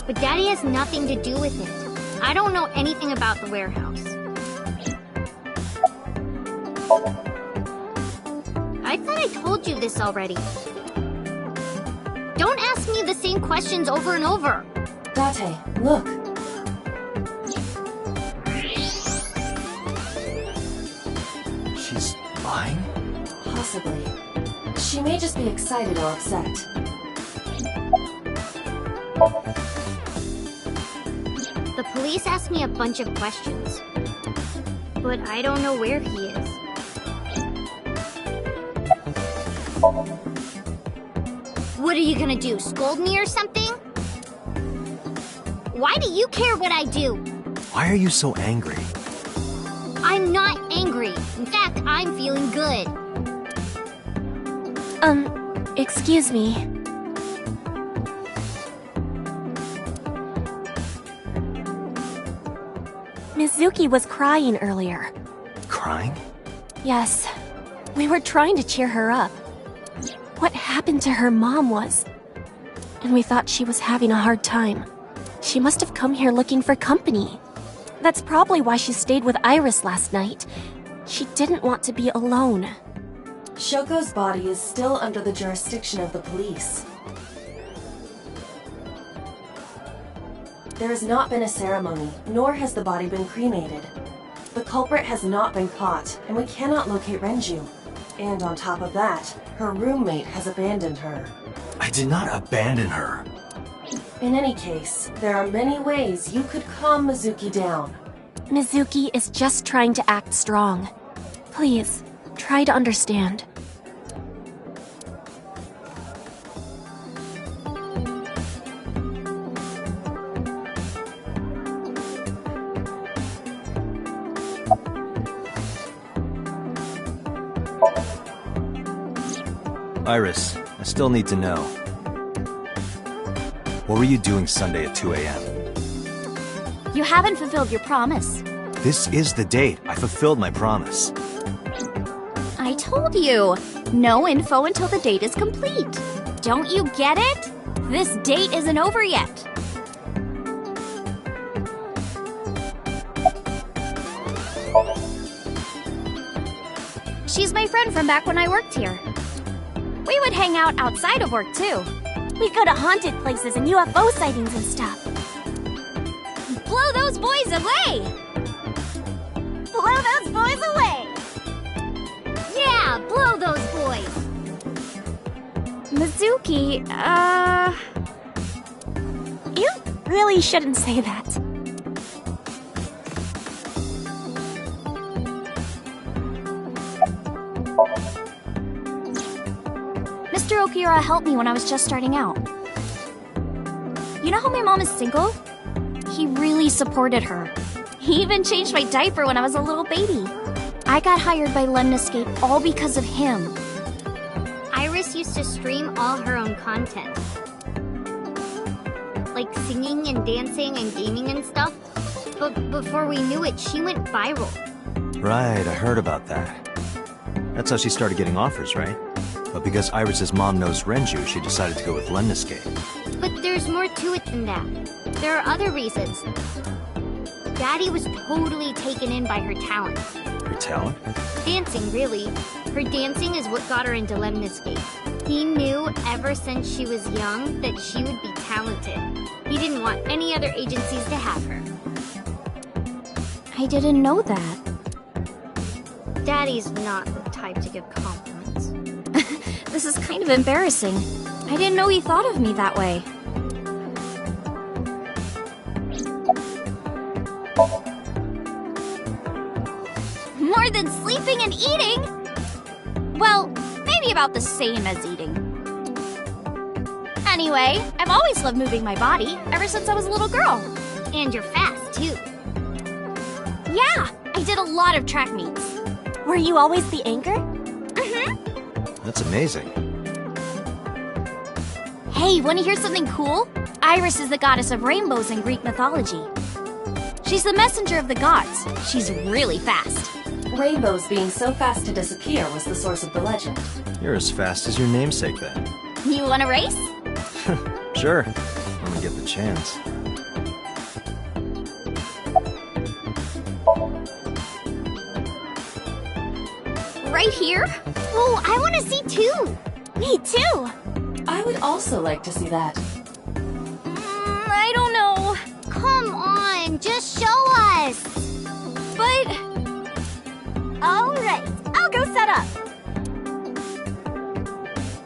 but Daddy has nothing to do with it. I don't know anything about the warehouse. I thought I told you this already. Don't ask me the same questions over and over. Date, look. She's lying? Possibly. She may just be excited or upset. The police asked me a bunch of questions, but I don't know where he is. What are you gonna do, scold me or something? Why do you care what I do? Why are you so angry? I'm not angry. In fact, I'm feeling good. Excuse me. Mizuki was crying earlier. Crying? Yes. We were trying to cheer her up. What happened to her mom was... And we thought she was having a hard time. She must have come here looking for company. That's probably why she stayed with Iris last night. She didn't want to be alone. Shoko's body is still under the jurisdiction of the police. There has not been a ceremony, nor has the body been cremated. The culprit has not been caught, and we cannot locate Renju. And on top of that, her roommate has abandoned her. I did not abandon her. In any case, there are many ways you could calm Mizuki down. Mizuki is just trying to act strong. Please, try to understand. Iris, I still need to know. What were you doing Sunday at 2 a.m.? You haven't fulfilled your promise. This is the date. I fulfilled my promise. I told you, no info until the date is complete. Don't you get it? This date isn't over yet. She's my friend from back when I worked here. We would hang out outside of work, too. We'd go to haunted places and UFO sightings and stuff. Blow those boys away! Blow those boys away! Yeah, blow those boys! Mizuki, You really shouldn't say that. Mr. Okura helped me when I was just starting out. You know how my mom is single? He really supported her. He even changed my diaper when I was a little baby. I got hired by Lemniscape all because of him. Iris used to stream all her own content. Like singing and dancing and gaming and stuff. But before we knew it, she went viral. Right, I heard about that. That's how she started getting offers, right? But because Iris's mom knows Renju, she decided to go with Lemniscape. But there's more to it than that. There are other reasons. Daddy was totally taken in by her talent. Her talent? Dancing, really. Her dancing is what got her into Lemniscape. He knew ever since she was young that she would be talented. He didn't want any other agencies to have her. I didn't know that. Daddy's not the type to give compliments. This is kind of embarrassing. I didn't know he thought of me that way. More than sleeping and eating? Well, maybe about the same as eating. Anyway, I've always loved moving my body, ever since I was a little girl. And you're fast, too. Yeah, I did a lot of track meets. Were you always the anchor? That's amazing. Hey, want to hear something cool? Iris is the goddess of rainbows in Greek mythology. She's the messenger of the gods. She's really fast. Rainbows being so fast to disappear was the source of the legend. You're as fast as your namesake, then. You want to race? Sure, when we get the chance. Right here? Oh, I want to see too. Me too. I would also like to see that. I don't know. Come on, just show us. But... Alright, I'll go set up.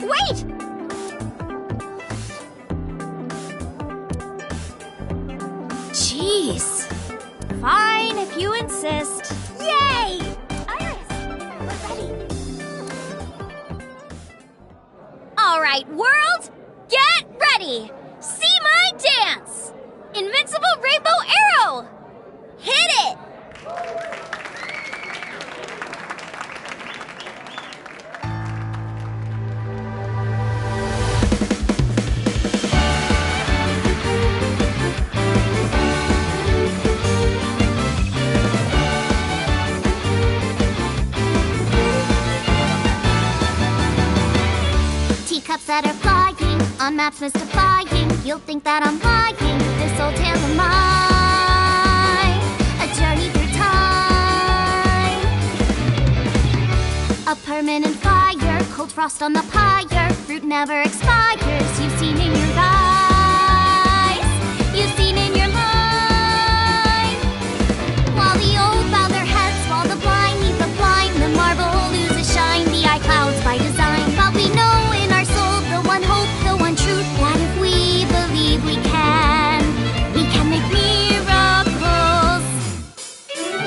Wait! Jeez. Fine, if you insist. Yay! Iris, we're ready. Alright, world, get ready! See my dance! Invincible Rainbow Arrow! Hit it! Teacups that are flying, on maps mystifying. You'll think that I'm lying, this old tale of mine. A journey through time. A permanent fire, cold frost on the pyre. Fruit never expires, you've seen in your eyes. You've seen in your life. While the old bow their heads, while the blind lead the blind, the marble loses shine, the eye clouds by design. But we know in our soul the one hope, the one truth, that if we believe we can make miracles.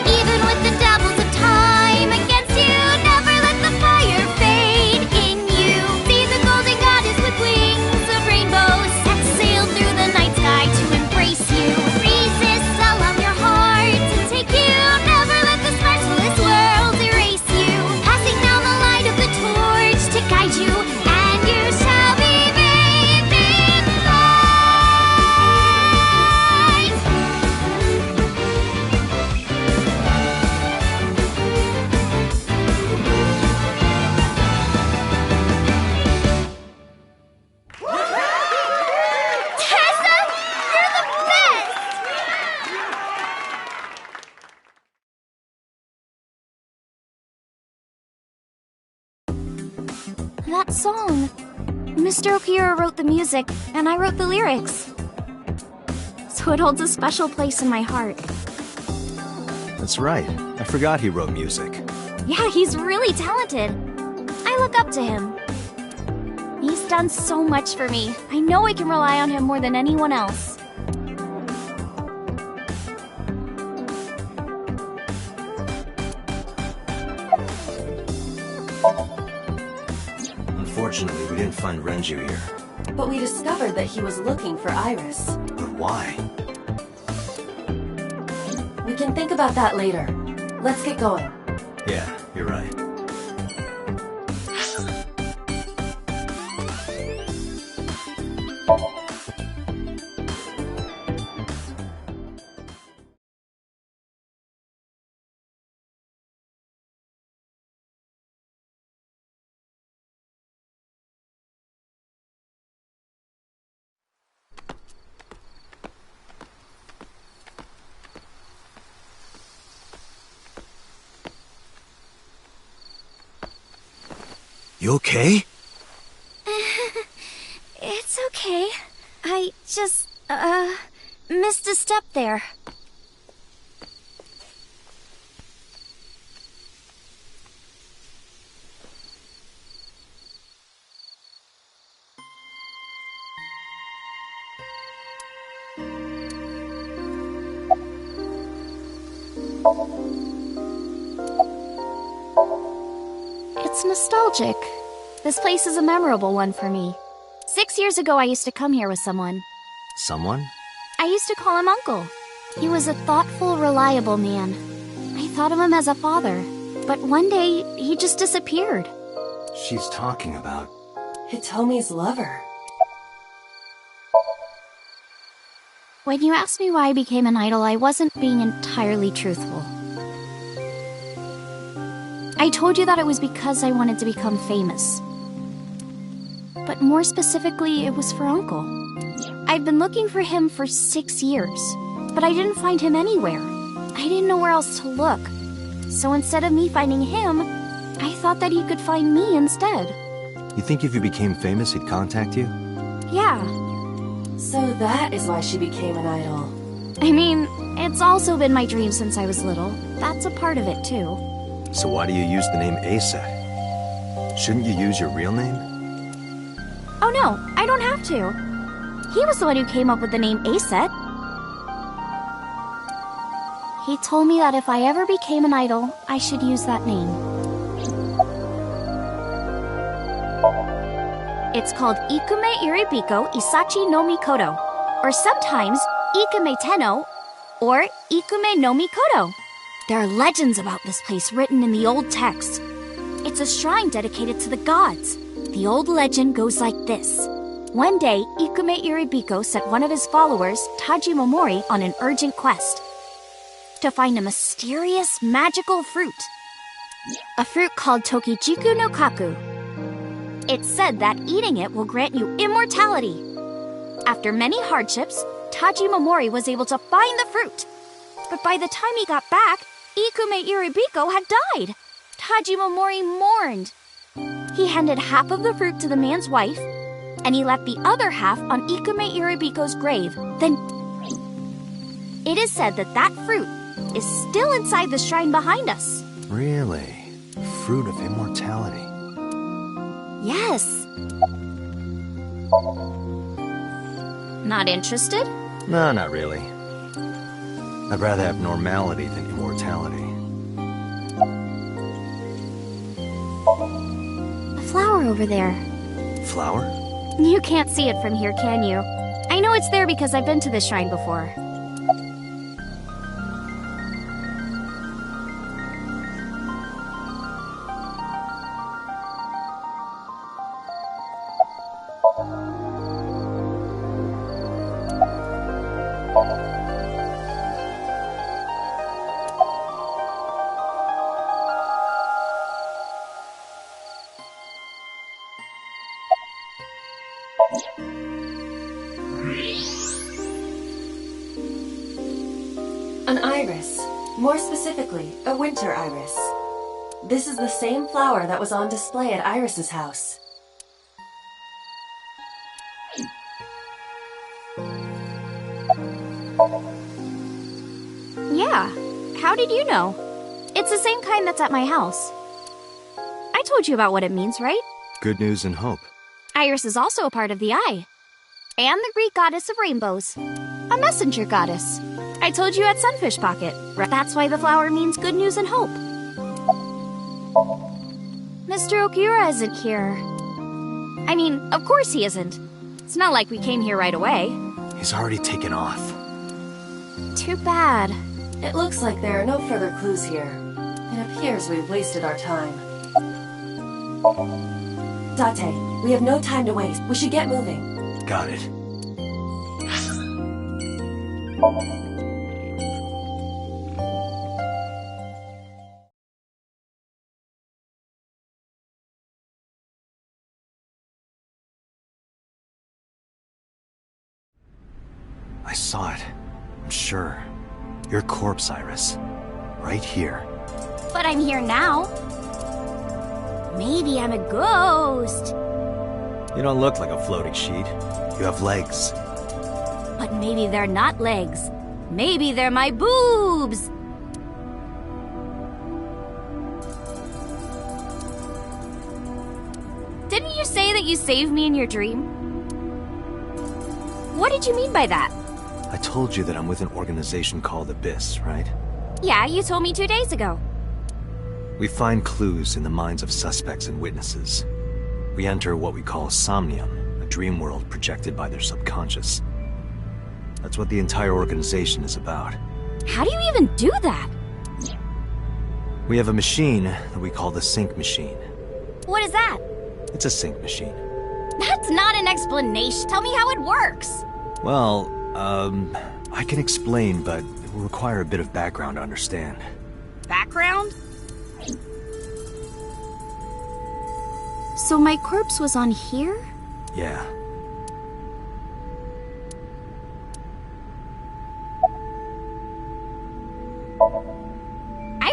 Even with the devils of time against you, never let the fire fade in you. See the golden goddess with wings of rainbows set sail through the night sky to embrace you. Resist, allow your heart to take you. Never let this merciless world erase you. Passing down the light of the torch to guide you, and you shall be bathed in light. Tessa, you're the best! That song. Mr. Okira wrote the music, and I wrote the lyrics. So it holds a special place in my heart. That's right. I forgot he wrote music. Yeah, he's really talented. I look up to him. He's done so much for me. I know I can rely on him more than anyone else. Unfortunately, we didn't find Renju here. But we discovered that he was looking for Iris. But why? We can think about that later. Let's get going. Yeah, you're right. You okay? It's okay. I just, missed a step there. It's nostalgic. This place is a memorable one for me. 6 years ago, I used to come here with someone. Someone? I used to call him Uncle. He was a thoughtful, reliable man. I thought of him as a father. But one day, he just disappeared. She's talking about... Hitomi's lover. When you asked me why I became an idol, I wasn't being entirely truthful. I told you that it was because I wanted to become famous. But more specifically, it was for Uncle. I've been looking for him for 6 years, but I didn't find him anywhere. I didn't know where else to look. So instead of me finding him, I thought that he could find me instead. You think if you became famous, he'd contact you? Yeah. So that is why she became an idol. I mean, it's also been my dream since I was little. That's a part of it, too. So why do you use the name Aset? Shouldn't you use your real name? Oh no, I don't have to. He was the one who came up with the name Aset. He told me that if I ever became an idol, I should use that name. It's called Ikume Iribiko Isachi no Mikoto, or sometimes Ikume Tenno, or Ikume no Mikoto. There are legends about this place written in the old text. It's a shrine dedicated to the gods. The old legend goes like this. One day, Ikume Iribiko sent one of his followers, Taji Momori, on an urgent quest to find a mysterious, magical fruit. A fruit called Tokijiku no Kaku. It's said that eating it will grant you immortality. After many hardships, Taji Momori was able to find the fruit. But by the time he got back, Ikume Iribiko had died. Taji Momori mourned. He handed half of the fruit to the man's wife, and he left the other half on Ikume Iribiko's grave. Then, it is said that that fruit is still inside the shrine behind us. Really? Fruit of immortality. Yes. Not interested? No, not really. I'd rather have normality than immortality. A flower over there. Flower? You can't see it from here, can you? I know it's there because I've been to this shrine before. An iris. More specifically, a winter iris. This is the same flower that was on display at Iris's house. Yeah. How did you know? It's the same kind that's at my house. I told you about what it means, right? Good news and hope. Iris is also a part of the eye. And the Greek goddess of rainbows. A messenger goddess. I told you at Sunfish Pocket. That's why the flower means good news and hope. Mr. Okura isn't here. I mean, of course he isn't. It's not like we came here right away. He's already taken off. Too bad. It looks like there are no further clues here. It appears we've wasted our time. Date, we have no time to waste. We should get moving. Got it. I saw it. I'm sure. Your corpse, Iris. Right here. But I'm here now. Maybe I'm a ghost. You don't look like a floating sheet. You have legs. But maybe they're not legs. Maybe they're my boobs. Didn't you say that you saved me in your dream? What did you mean by that? I told you that I'm with an organization called Abyss, right? Yeah, you told me 2 days ago. We find clues in the minds of suspects and witnesses. We enter what we call Somnium, a dream world projected by their subconscious. That's what the entire organization is about. How do you even do that? We have a machine that we call the sync machine. What is that? It's a sync machine. That's not an explanation. Tell me how it works. Well, I can explain, but it will require a bit of background to understand. Background? So my corpse was on here? Yeah.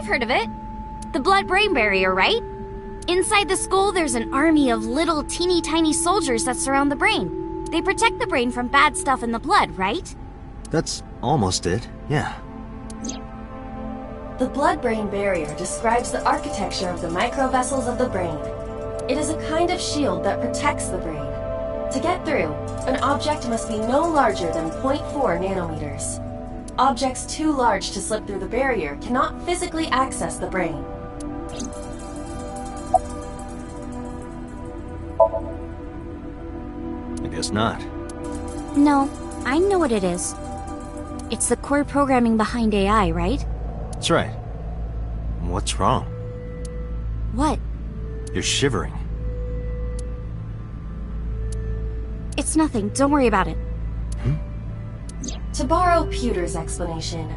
heard of it. The blood-brain barrier, right? Inside the skull, there's an army of little teeny tiny soldiers that surround the brain. They protect the brain from bad stuff in the blood, right? That's almost it, yeah. The blood-brain barrier describes the architecture of the microvessels of the brain. It is a kind of shield that protects the brain. To get through, an object must be no larger than 0.4 nanometers. Objects too large to slip through the barrier cannot physically access the brain. I guess not. No, I know what it is. It's the core programming behind AI, right? That's right. What's wrong? What? You're shivering. It's nothing. Don't worry about it. To borrow Pewter's explanation,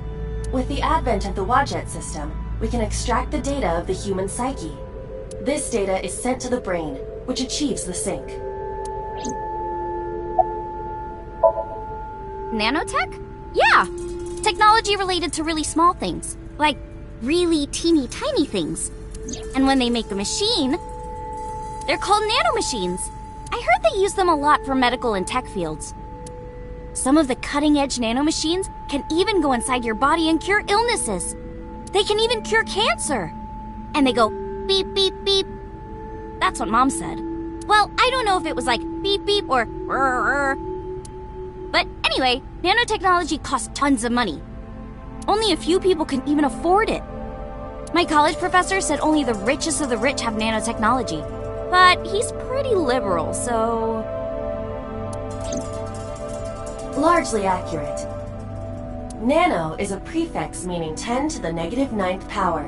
with the advent of the Wadjet system, we can extract the data of the human psyche. This data is sent to the brain, which achieves the sync. Nanotech? Yeah! Technology related to really small things. Like, really teeny tiny things. And when they make a machine, they're called nanomachines. I heard they use them a lot for medical and tech fields. Some of the cutting-edge nanomachines can even go inside your body and cure illnesses. They can even cure cancer. And they go beep, beep, beep. That's what Mom said. Well, I don't know if it was like beep, beep or rrr. But anyway, nanotechnology costs tons of money. Only a few people can even afford it. My college professor said only the richest of the rich have nanotechnology. But he's pretty liberal, so... Largely accurate. Nano is a prefix meaning 10 to the -9th power.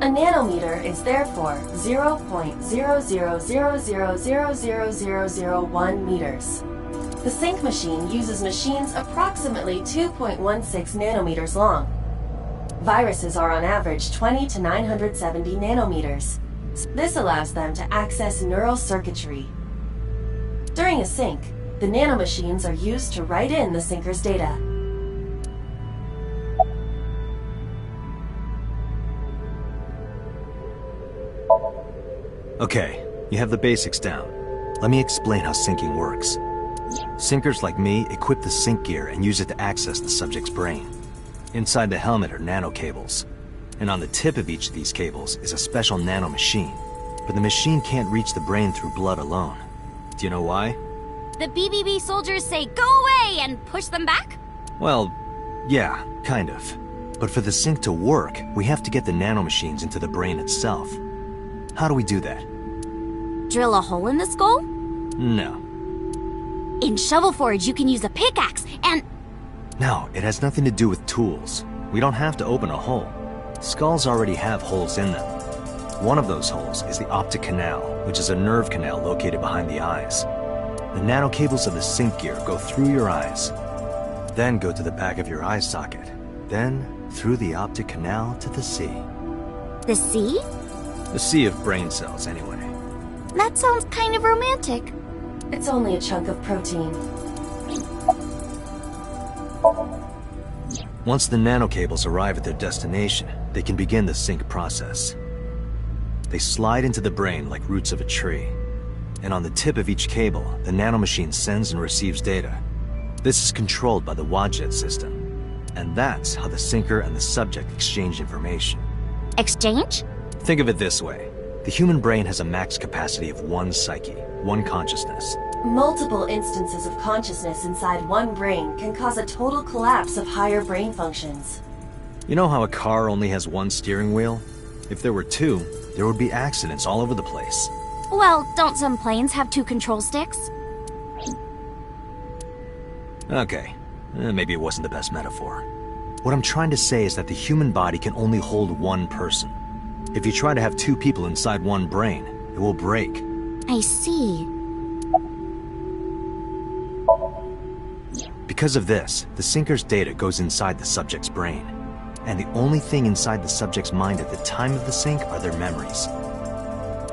A nanometer is therefore 0.0000000001 meters. The sync machine uses machines approximately 2.16 nanometers long. Viruses are on average 20 to 970 nanometers. This allows them to access neural circuitry. During a sync, the nanomachines are used to write in the syncer's data. Okay, you have the basics down. Let me explain how syncing works. Syncers like me equip the sync gear and use it to access the subject's brain. Inside the helmet are nanocables, and on the tip of each of these cables is a special nanomachine. But the machine can't reach the brain through blood alone. Do you know why? The BBB soldiers say, "Go away!" and push them back? Well, yeah, kind of. But for the sync to work, we have to get the nanomachines into the brain itself. How do we do that? Drill a hole in the skull? No. In Shovel Forge, you can use a pickaxe and... No, it has nothing to do with tools. We don't have to open a hole. Skulls already have holes in them. One of those holes is the optic canal, which is a nerve canal located behind the eyes. The nanocables of the sync gear go through your eyes, then go to the back of your eye socket, then through the optic canal to the sea. The sea? The sea of brain cells, anyway. That sounds kind of romantic. It's only a chunk of protein. Once the nanocables arrive at their destination, they can begin the sync process. They slide into the brain like roots of a tree. And on the tip of each cable, the nanomachine sends and receives data. This is controlled by the Wadjet system. And that's how the syncer and the subject exchange information. Exchange? Think of it this way. The human brain has a max capacity of one psyche, one consciousness. Multiple instances of consciousness inside one brain can cause a total collapse of higher brain functions. You know how a car only has one steering wheel? If there were two, there would be accidents all over the place. Well, don't some planes have 2 control sticks? Okay, maybe it wasn't the best metaphor. What I'm trying to say is that the human body can only hold one person. If you try to have 2 people inside one brain, it will break. I see. Because of this, the syncer's data goes inside the subject's brain. And the only thing inside the subject's mind at the time of the sync are their memories.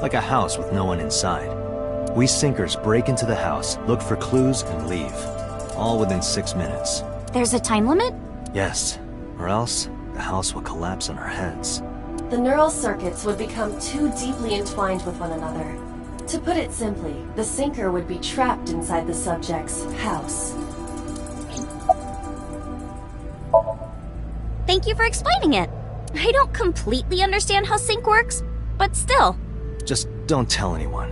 Like a house with no one inside. We syncers break into the house, look for clues, and leave. All within 6 minutes. There's a time limit? Yes, or else the house would collapse on our heads. The neural circuits would become too deeply entwined with one another. To put it simply, the sinker would be trapped inside the subject's house. Thank you for explaining it. I don't completely understand how sync works, but still. Just don't tell anyone.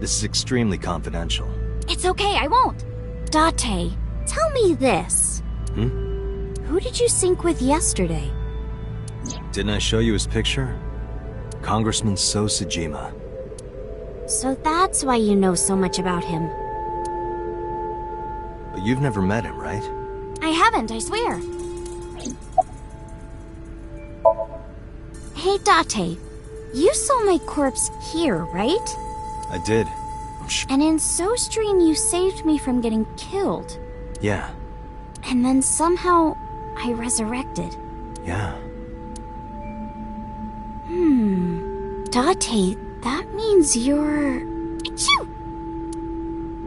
This is extremely confidential. It's okay, I won't. Date, tell me this. Who did you sync with yesterday? Didn't I show you his picture? Congressman Sojima. So that's why you know so much about him. But you've never met him, right? I haven't, I swear. Hey, Date, you saw my corpse here, right? I did. I'm sure. And in SoStream, you saved me from getting killed. Yeah. And then somehow, I resurrected. Yeah. Date, that means you're... Achoo!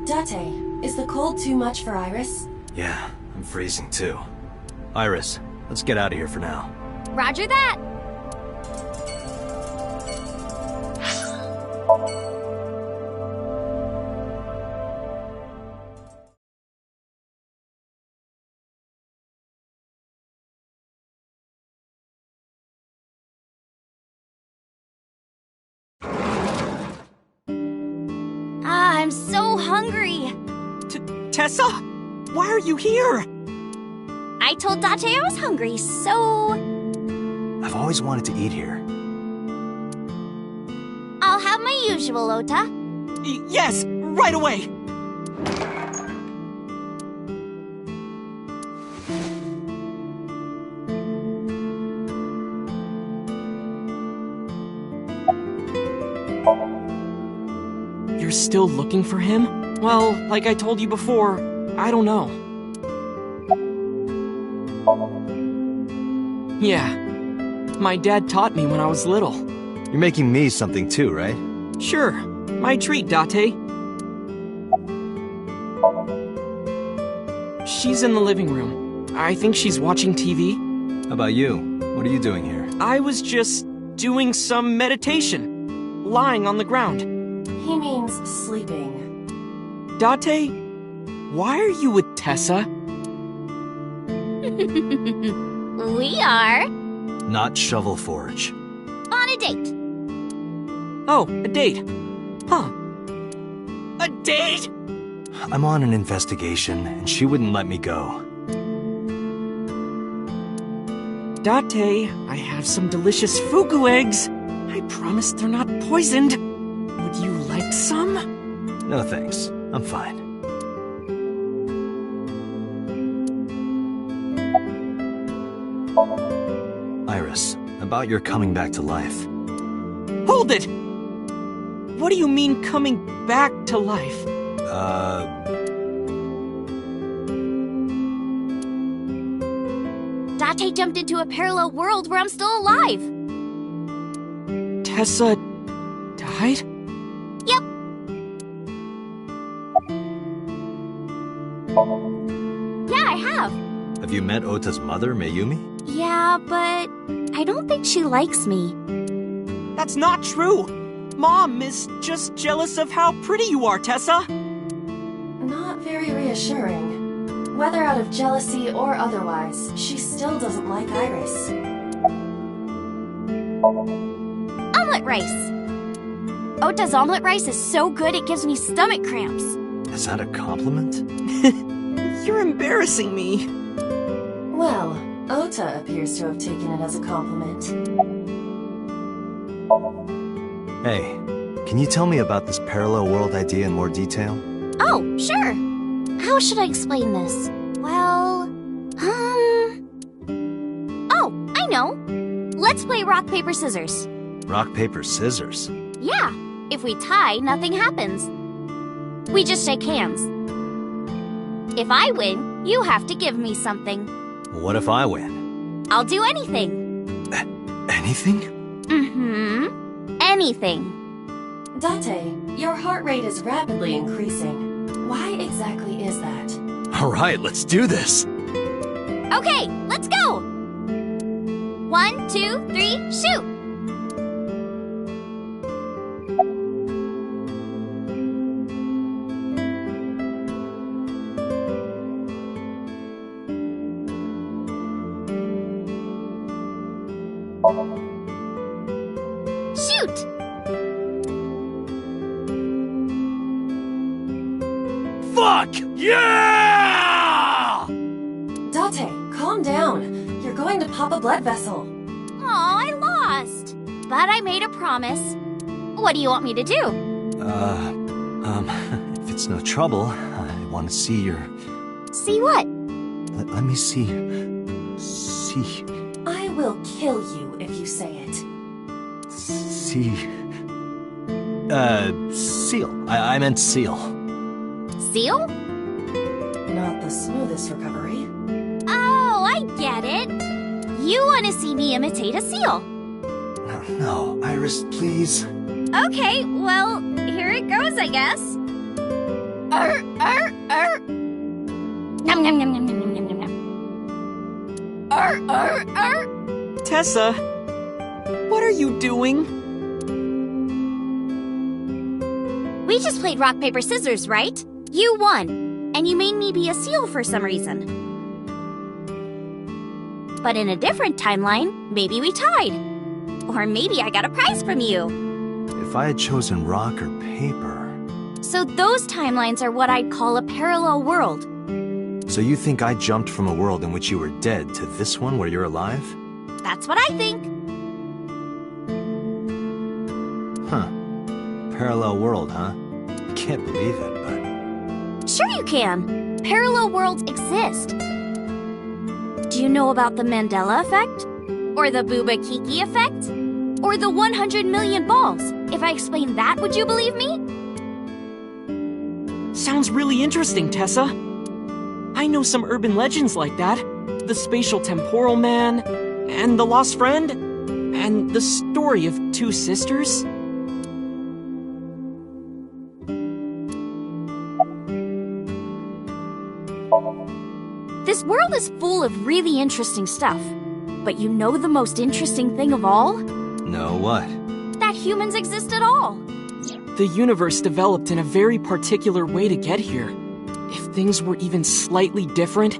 Date, is the cold too much for Iris? Yeah, I'm freezing too. Iris, let's get out of here for now. Roger that! I'm so hungry. Tessa? Why are you here? I told Date I was hungry, so... I've always wanted to eat here. I'll have my usual, Ota. Yes, right away. You're still looking for him? Well, like I told you before, I don't know. Yeah. My dad taught me when I was little. You're making me something too, right? Sure. My treat, Date. She's in the living room. I think she's watching TV. How about you? What are you doing here? I was just doing some meditation. Lying on the ground. He means sleeping. Date, why are you with Tessa? We are... Not Shovel Forge. on a date. Oh, a date. Huh. A date?! I'm on an investigation, and she wouldn't let me go. Date, I have some delicious fugu eggs. I promise they're not poisoned. Would you like some? No thanks. I'm fine. Iris, about your coming back to life. Hold it! What do you mean coming back to life? Date jumped into a parallel world where I'm still alive. Tessa died? Yep. Yeah, I have. Have you met Ota's mother, Mayumi? Yeah, but I don't think she likes me. That's not true. Mom is just jealous of how pretty you are, Tessa. Not very reassuring. Whether out of jealousy or otherwise, she still doesn't like Iris. Omelet rice. Ota's omelet rice is so good it gives me stomach cramps. Is that a compliment? You're embarrassing me. Well, Ota appears to have taken it as a compliment. Hey, can you tell me about this parallel world idea in more detail? Oh, sure. How should I explain this? Well, Oh, I know. Let's play rock, paper, scissors. Rock, paper, scissors? Yeah. If we tie, nothing happens. We just shake hands. If I win, you have to give me something. What if I win? I'll do anything. Anything? Mm-hmm. Anything. Date, your heart rate is rapidly increasing. Why exactly is that? All right, let's do this. Okay, let's go! 1, 2, 3, shoot! Shoot! Fuck! Yeah! Date, calm down. You're going to pop a blood vessel. Aw, I lost. But I made a promise. What do you want me to do? If it's no trouble, I want to see your... See what? Let me see... See... I will kill you if you say it. See... seal. I meant seal. Seal? Not the smoothest recovery. Oh, I get it. You want to see me imitate a seal. No, Iris, please. Okay, well, here it goes, I guess. Nom nom nom nom nom nom nom nom. Tessa, what are you doing? We just played rock, paper, scissors, right? You won, and you made me be a seal for some reason. But in a different timeline, maybe we tied. Or maybe I got a prize from you. If I had chosen rock or paper... So those timelines are what I'd call a parallel world. So you think I jumped from a world in which you were dead to this one where you're alive? That's what I think. Huh. Parallel world, huh? I can't believe it, but... Sure you can. Parallel worlds exist. Do you know about the Mandela effect? Or the Booba Kiki effect? Or the 100 million balls? If I explain that, would you believe me? Sounds really interesting, Tessa. I know some urban legends like that. The spatial temporal man, and the lost friend, and the story of two sisters. This world is full of really interesting stuff. But you know the most interesting thing of all? No, what? That humans exist at all. The universe developed in a very particular way to get here. If things were even slightly different,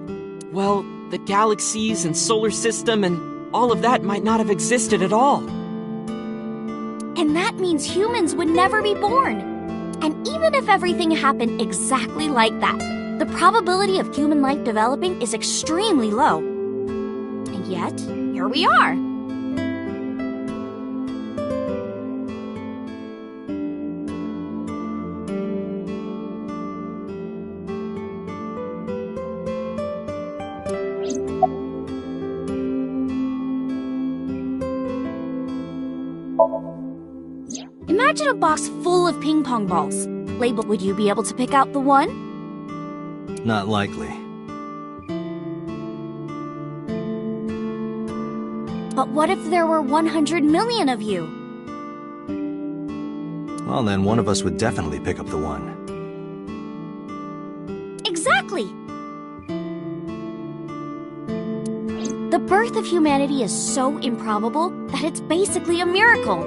well, the galaxies and solar system and all of that might not have existed at all. And that means humans would never be born. And even if everything happened exactly like that, the probability of human life developing is extremely low. And yet, here we are. Imagine a box full of ping pong balls. Labeled, would you be able to pick out the one? Not likely. But what if there were 100 million of you? Well, then one of us would definitely pick up the one. Exactly! The birth of humanity is so improbable that it's basically a miracle.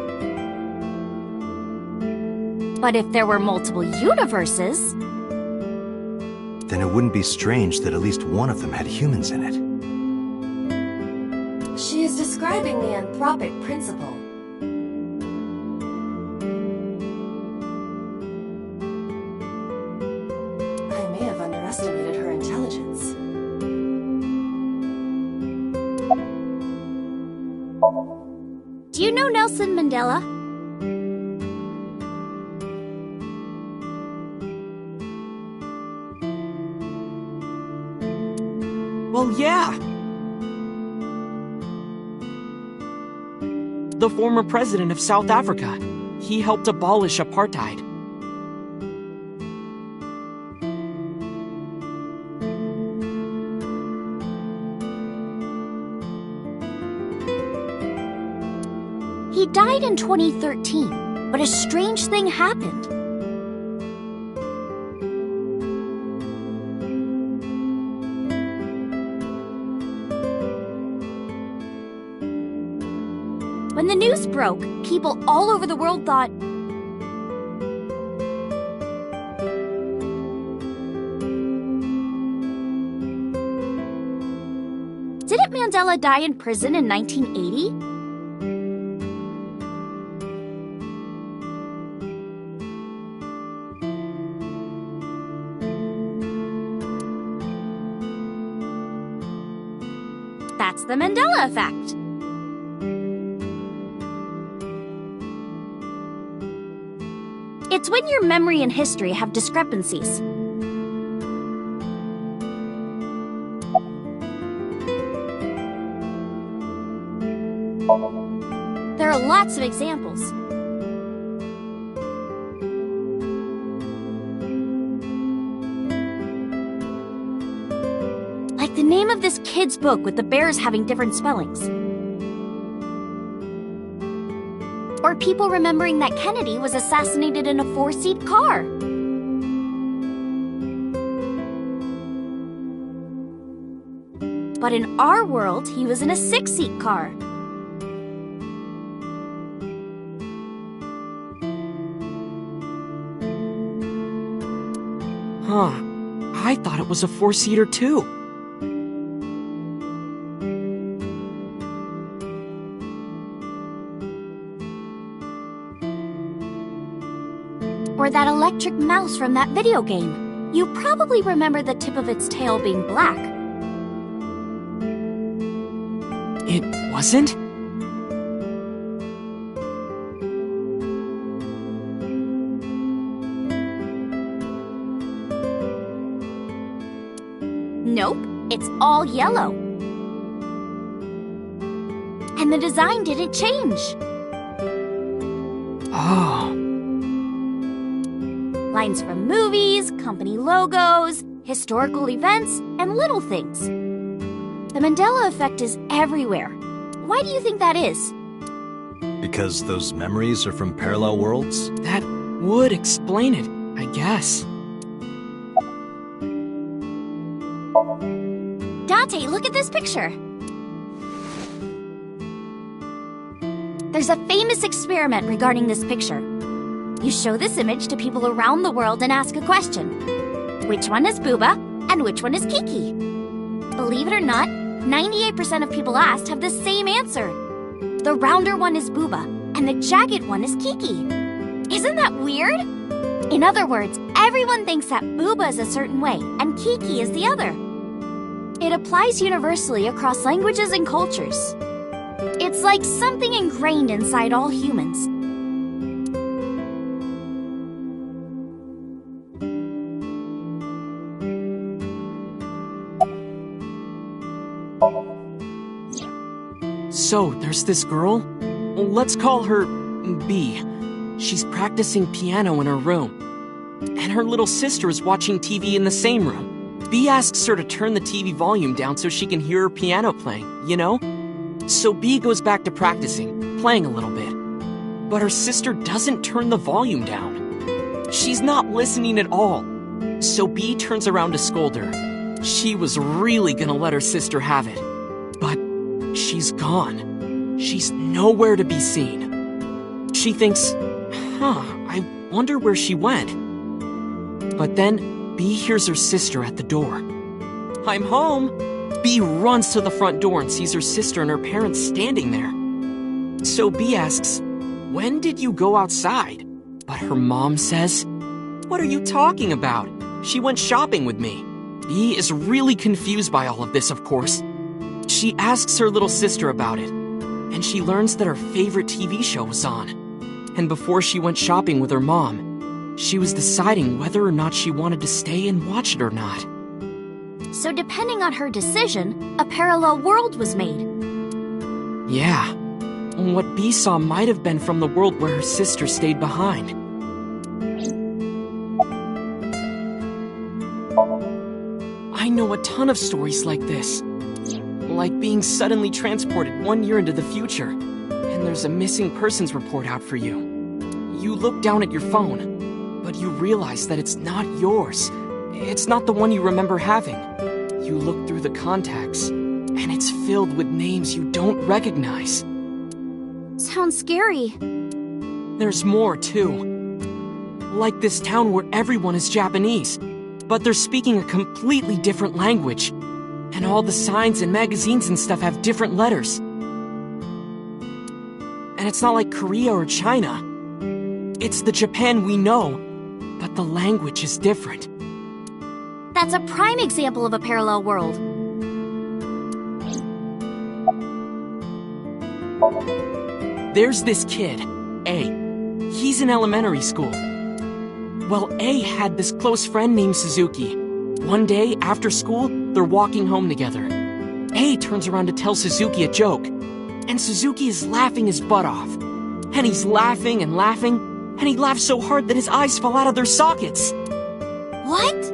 But if there were multiple universes... Then it wouldn't be strange that at least one of them had humans in it. She is describing the anthropic principle. I may have underestimated her intelligence. Do you know Nelson Mandela? Well, yeah. The former president of South Africa. He helped abolish apartheid. He died in 2013, but a strange thing happened. broke, people all over the world thought... Didn't Mandela die in prison in 1980? That's the Mandela effect. It's when your memory and history have discrepancies. There are lots of examples. Like the name of this kid's book with the bears having different spellings. Or people remembering that Kennedy was assassinated in a 4-seat car. But in our world, he was in a 6-seat car. Huh. I thought it was a 4-seater too. Or that electric mouse from that video game. You probably remember the tip of its tail being black. It wasn't? Nope, it's all yellow. And the design didn't change. Oh. Lines from movies, company logos, historical events, and little things. The Mandela effect is everywhere. Why do you think that is? Because those memories are from parallel worlds? That would explain it, I guess. Dante, look at this picture. There's a famous experiment regarding this picture. You show this image to people around the world and ask a question. Which one is Booba and which one is Kiki? Believe it or not, 98% of people asked have the same answer. The rounder one is Booba and the jagged one is Kiki. Isn't that weird? In other words, everyone thinks that Booba is a certain way and Kiki is the other. It applies universally across languages and cultures. It's like something ingrained inside all humans. So, there's this girl. Let's call her B. She's practicing piano in her room. And her little sister is watching TV in the same room. B asks her to turn the TV volume down so she can hear her piano playing, you know? So B goes back to practicing, playing a little bit. But her sister doesn't turn the volume down. She's not listening at all. So B turns around to scold her. She was really gonna let her sister have it. But she's gone. She's nowhere to be seen. She thinks, I wonder where she went. But then B hears her sister at the door. I'm home. B runs to the front door and sees her sister and her parents standing there. So B asks, when did you go outside? But her mom says, what are you talking about? She went shopping with me. B is really confused by all of this, of course. She asks her little sister about it, and she learns that her favorite TV show was on. And before she went shopping with her mom, she was deciding whether or not she wanted to stay and watch it or not. So depending on her decision, a parallel world was made. Yeah. What B saw might have been from the world where her sister stayed behind. I know a ton of stories like this. Like being suddenly transported 1 year into the future, and there's a missing persons report out for you. You look down at your phone, but you realize that it's not yours. It's not the one you remember having. You look through the contacts, and it's filled with names you don't recognize. sounds scary. There's more, too. Like this town where everyone is Japanese, but they're speaking a completely different language. And all the signs and magazines and stuff have different letters. And it's not like Korea or China. It's the Japan we know, but the language is different. That's a prime example of a parallel world. There's this kid, A. He's in elementary school. Well, A had this close friend named Suzuki. One day, after school, they're walking home together. A turns around to tell Suzuki a joke, and Suzuki is laughing his butt off. And he's laughing and laughing, and he laughs so hard that his eyes fall out of their sockets. What?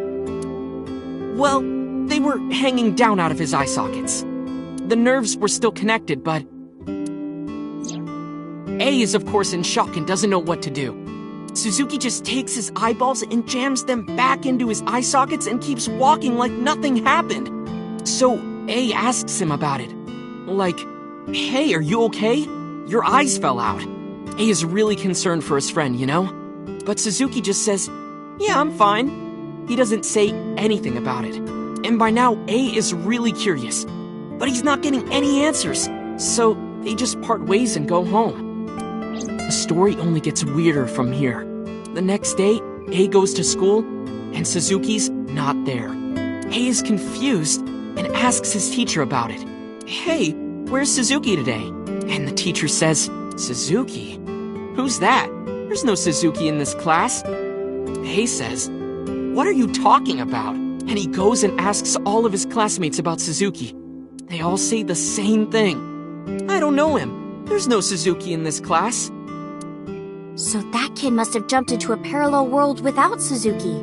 Well, they were hanging down out of his eye sockets. The nerves were still connected, but A is of course in shock and doesn't know what to do. Suzuki just takes his eyeballs and jams them back into his eye sockets and keeps walking like nothing happened. So A asks him about it. Like, hey, are you okay? Your eyes fell out. A is really concerned for his friend, you know? But Suzuki just says, yeah, I'm fine. He doesn't say anything about it. And by now, A is really curious. But he's not getting any answers. So they just part ways and go home. The story only gets weirder from here. The next day, A goes to school, and Suzuki's not there. A is confused and asks his teacher about it. Hey, where's Suzuki today? And the teacher says, Suzuki? Who's that? There's no Suzuki in this class. A says, what are you talking about? And he goes and asks all of his classmates about Suzuki. They all say the same thing. I don't know him. There's no Suzuki in this class. So that kid must have jumped into a parallel world without Suzuki.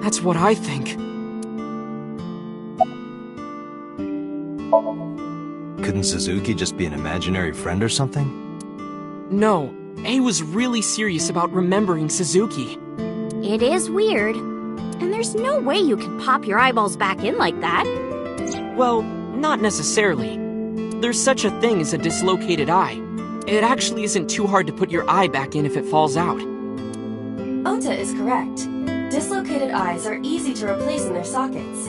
That's what I think. Couldn't Suzuki just be an imaginary friend or something? No, A was really serious about remembering Suzuki. It is weird. And there's no way you can pop your eyeballs back in like that. Well, not necessarily. There's such a thing as a dislocated eye. It actually isn't too hard to put your eye back in if it falls out. Ota is correct. Dislocated eyes are easy to replace in their sockets.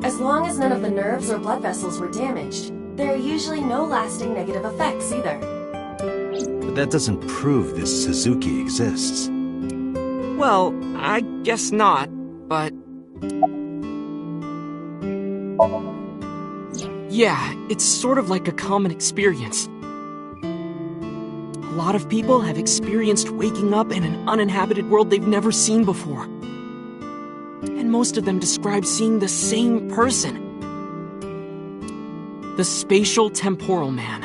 As long as none of the nerves or blood vessels were damaged, there are usually no lasting negative effects either. But that doesn't prove this Suzuki exists. Well, I guess not, but... Yeah, it's sort of like a common experience. A lot of people have experienced waking up in an uninhabited world they've never seen before. And most of them describe seeing the same person. The spatial temporal man.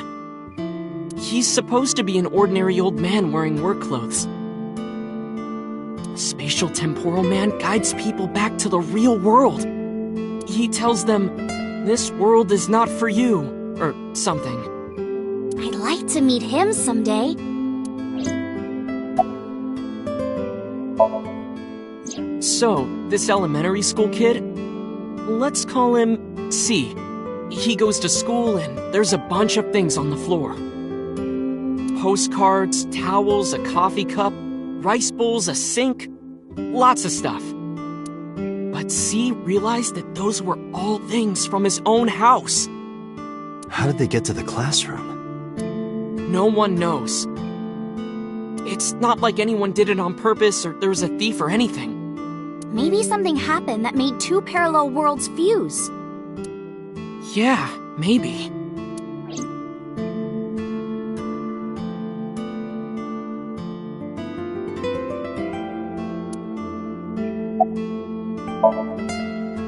He's supposed to be an ordinary old man wearing work clothes. The spatial temporal man guides people back to the real world. He tells them, this world is not for you, or something. I'd like to meet him someday. So, this elementary school kid, let's call him C. He goes to school and there's a bunch of things on the floor. Postcards, towels, a coffee cup, rice bowls, a sink, lots of stuff. But C realized that those were all things from his own house. How did they get to the classroom? No one knows. It's not like anyone did it on purpose or there was a thief or anything. Maybe something happened that made two parallel worlds fuse. Yeah, maybe.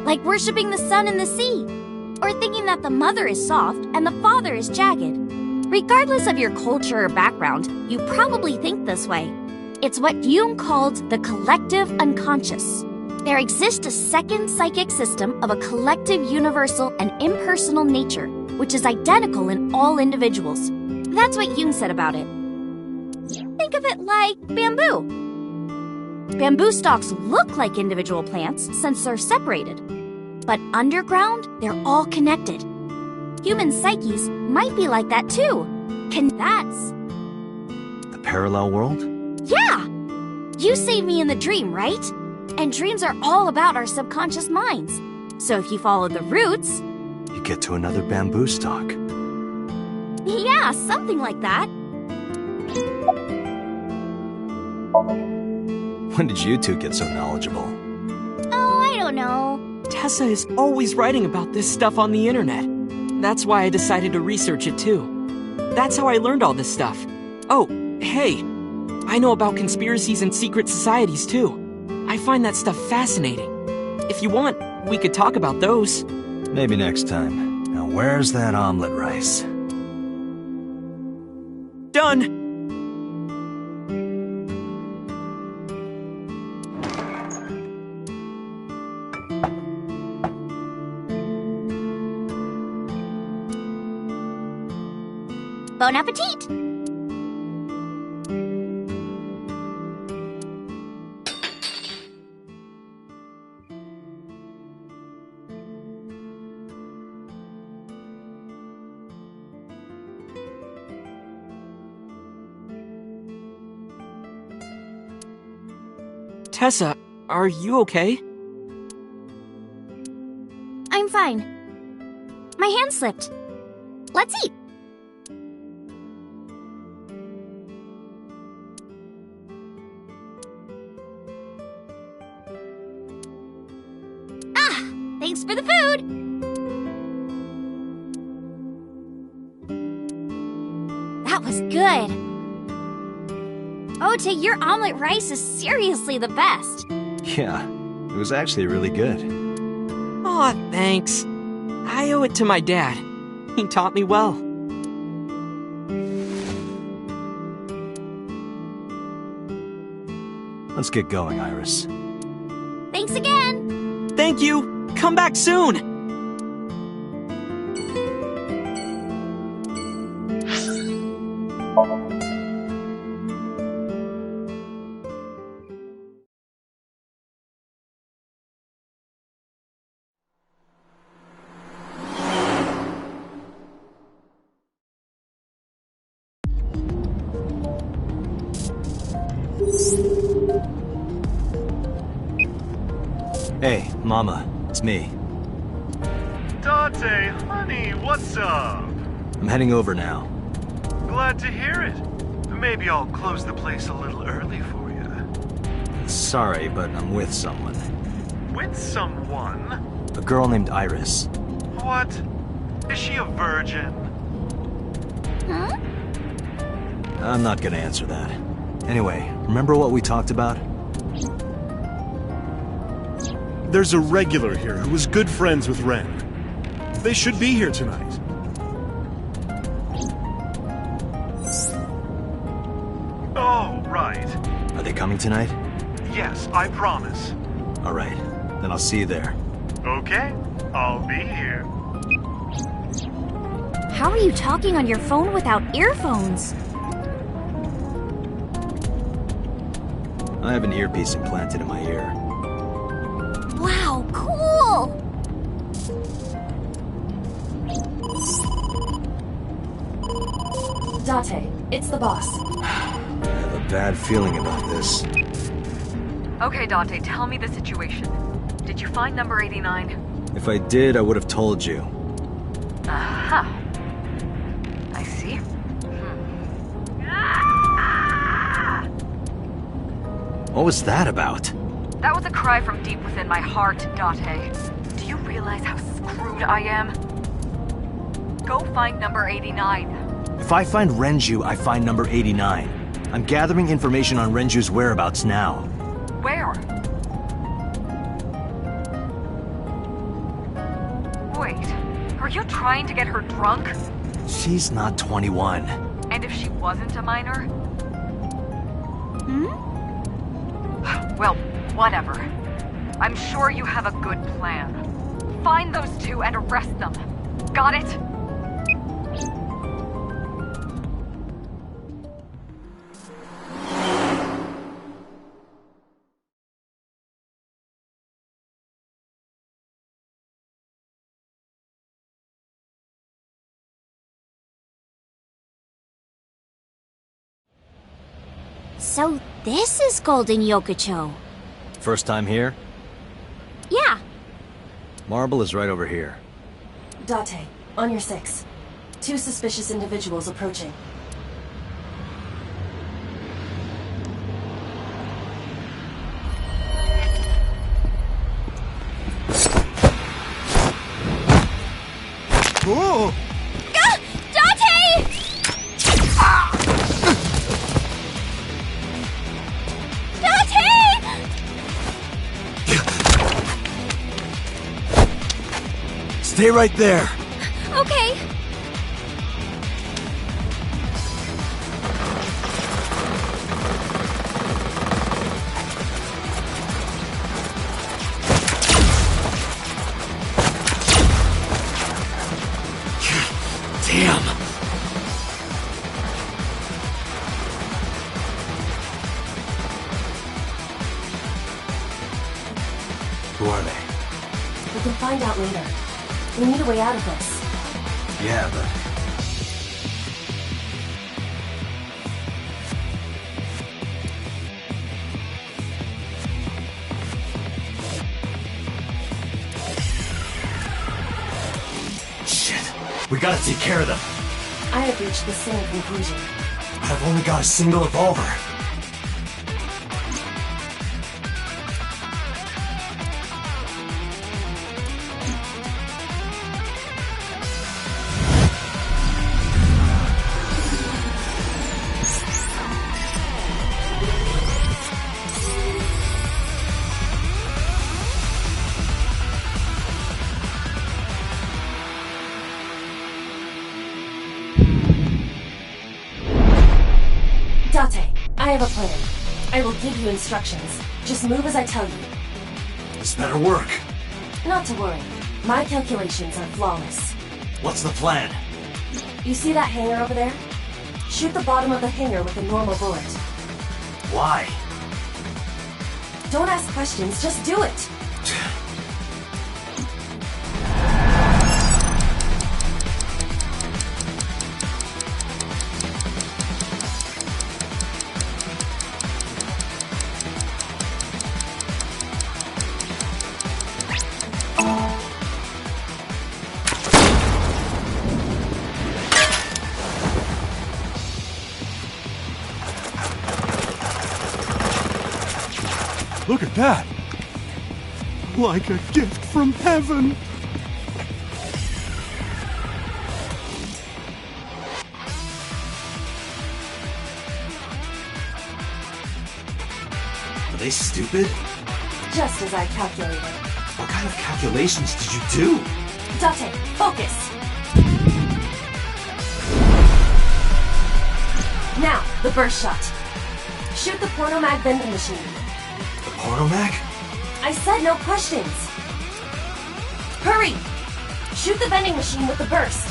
Like worshipping the sun and the sea. Or thinking that the mother is soft and the father is jagged. Regardless of your culture or background, you probably think this way. It's what Jung called the collective unconscious. There exists a second psychic system of a collective universal and impersonal nature, which is identical in all individuals. That's what Jung said about it. Think of it like bamboo. Bamboo stalks look like individual plants since they're separated. But underground, they're all connected. Human psyches might be like that too. That's... The parallel world? Yeah! You saved me in the dream, right? And dreams are all about our subconscious minds. So if you follow the roots... You get to another bamboo stalk. Yeah, something like that. When did you two get so knowledgeable? Oh, I don't know. Tessa is always writing about this stuff on the internet. That's why I decided to research it too. That's how I learned all this stuff. Oh, hey, I know about conspiracies and secret societies too. I find that stuff fascinating. If you want, we could talk about those. Maybe next time. Now where's that omelet rice? Done! Bon appetit! Tessa, are you okay? I'm fine. My hand slipped. Let's eat. Thanks for the food! That was good. Ota, your omelet rice is seriously the best. Yeah, it was actually really good. Aw, thanks. I owe it to my dad. He taught me well. Let's get going, Iris. Thanks again! Thank you! Come back soon! Hey, Mama. It's me. Dante, honey, what's up? I'm heading over now. Glad to hear it. Maybe I'll close the place a little early for you. Sorry, but I'm with someone. With someone? A girl named Iris. What? Is she a virgin? Huh? I'm not gonna answer that. Anyway, remember what we talked about? There's a regular here who was good friends with Ren. They should be here tonight. Oh, right. Are they coming tonight? Yes, I promise. All right, then I'll see you there. Okay, I'll be here. How are you talking on your phone without earphones? I have an earpiece implanted in my ear. Wow, cool! Date, it's the boss. I have a bad feeling about this. Okay, Dante, tell me the situation. Did you find number 89? If I did, I would have told you. Aha. I see. What was that about? That was a cry from deep within my heart, Date. Do you realize how screwed I am? Go find number 89. If I find Renju, I find number 89. I'm gathering information on Renju's whereabouts now. Where? Wait, are you trying to get her drunk? She's not 21. And if she wasn't a minor? Hmm? Well, whatever. I'm sure you have a good plan. Find those two and arrest them. Got it? So this is Golden Yokocho. First time here? Yeah. Marble is right over here. Date, on your 6. 2 suspicious individuals approaching. Oh! Date! Date! Stay right there! Okay. Damn! Who are they? We can find out later. We need a way out of this. Yeah, but... Shit! We gotta take care of them! I have reached the same conclusion. I've only got a single revolver. Date, I have a plan. I will give you instructions. Just move as I tell you. This better work. Not to worry. My calculations are flawless. What's the plan? You see that hangar over there? Shoot the bottom of the hangar with a normal bullet. Why? Don't ask questions, just do it! Look at that! Like a gift from heaven! Are they stupid? Just as I calculated. What kind of calculations did you do? Date, focus! Now, the burst shot. Shoot the porno mag vending machine. The porno mag? I said no questions. Hurry! Shoot the vending machine with the burst.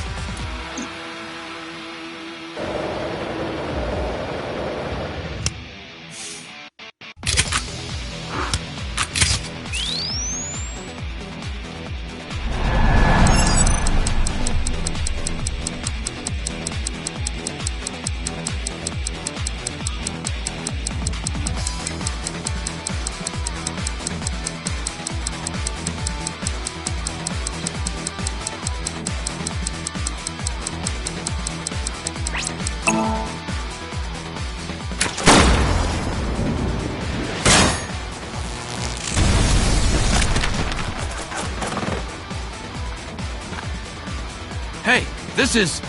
Hey, this is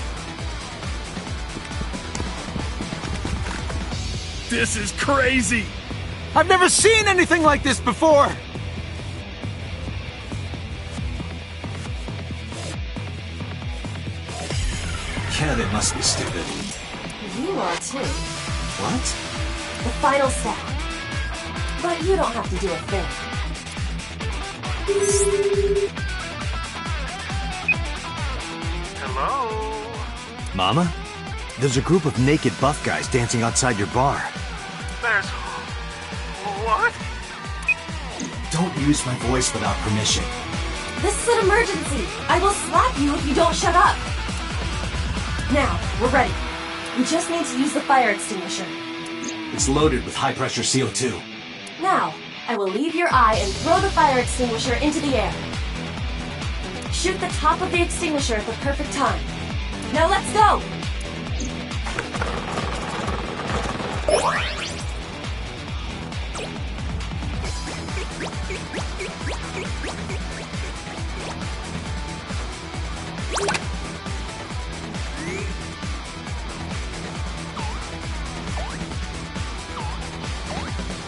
crazy! I've never seen anything like this before! Yeah, they must be stupid. You are too. What? The final step. But you don't have to do a thing. Hello? Mama? There's a group of naked buff guys dancing outside your bar. There's... what? Don't use my voice without permission. This is an emergency. I will slap you if you don't shut up. Now, we're ready. We just need to use the fire extinguisher. It's loaded with high-pressure CO2. Now, I will leave your eye and throw the fire extinguisher into the air. Shoot the top of the extinguisher at the perfect time. Now let's go!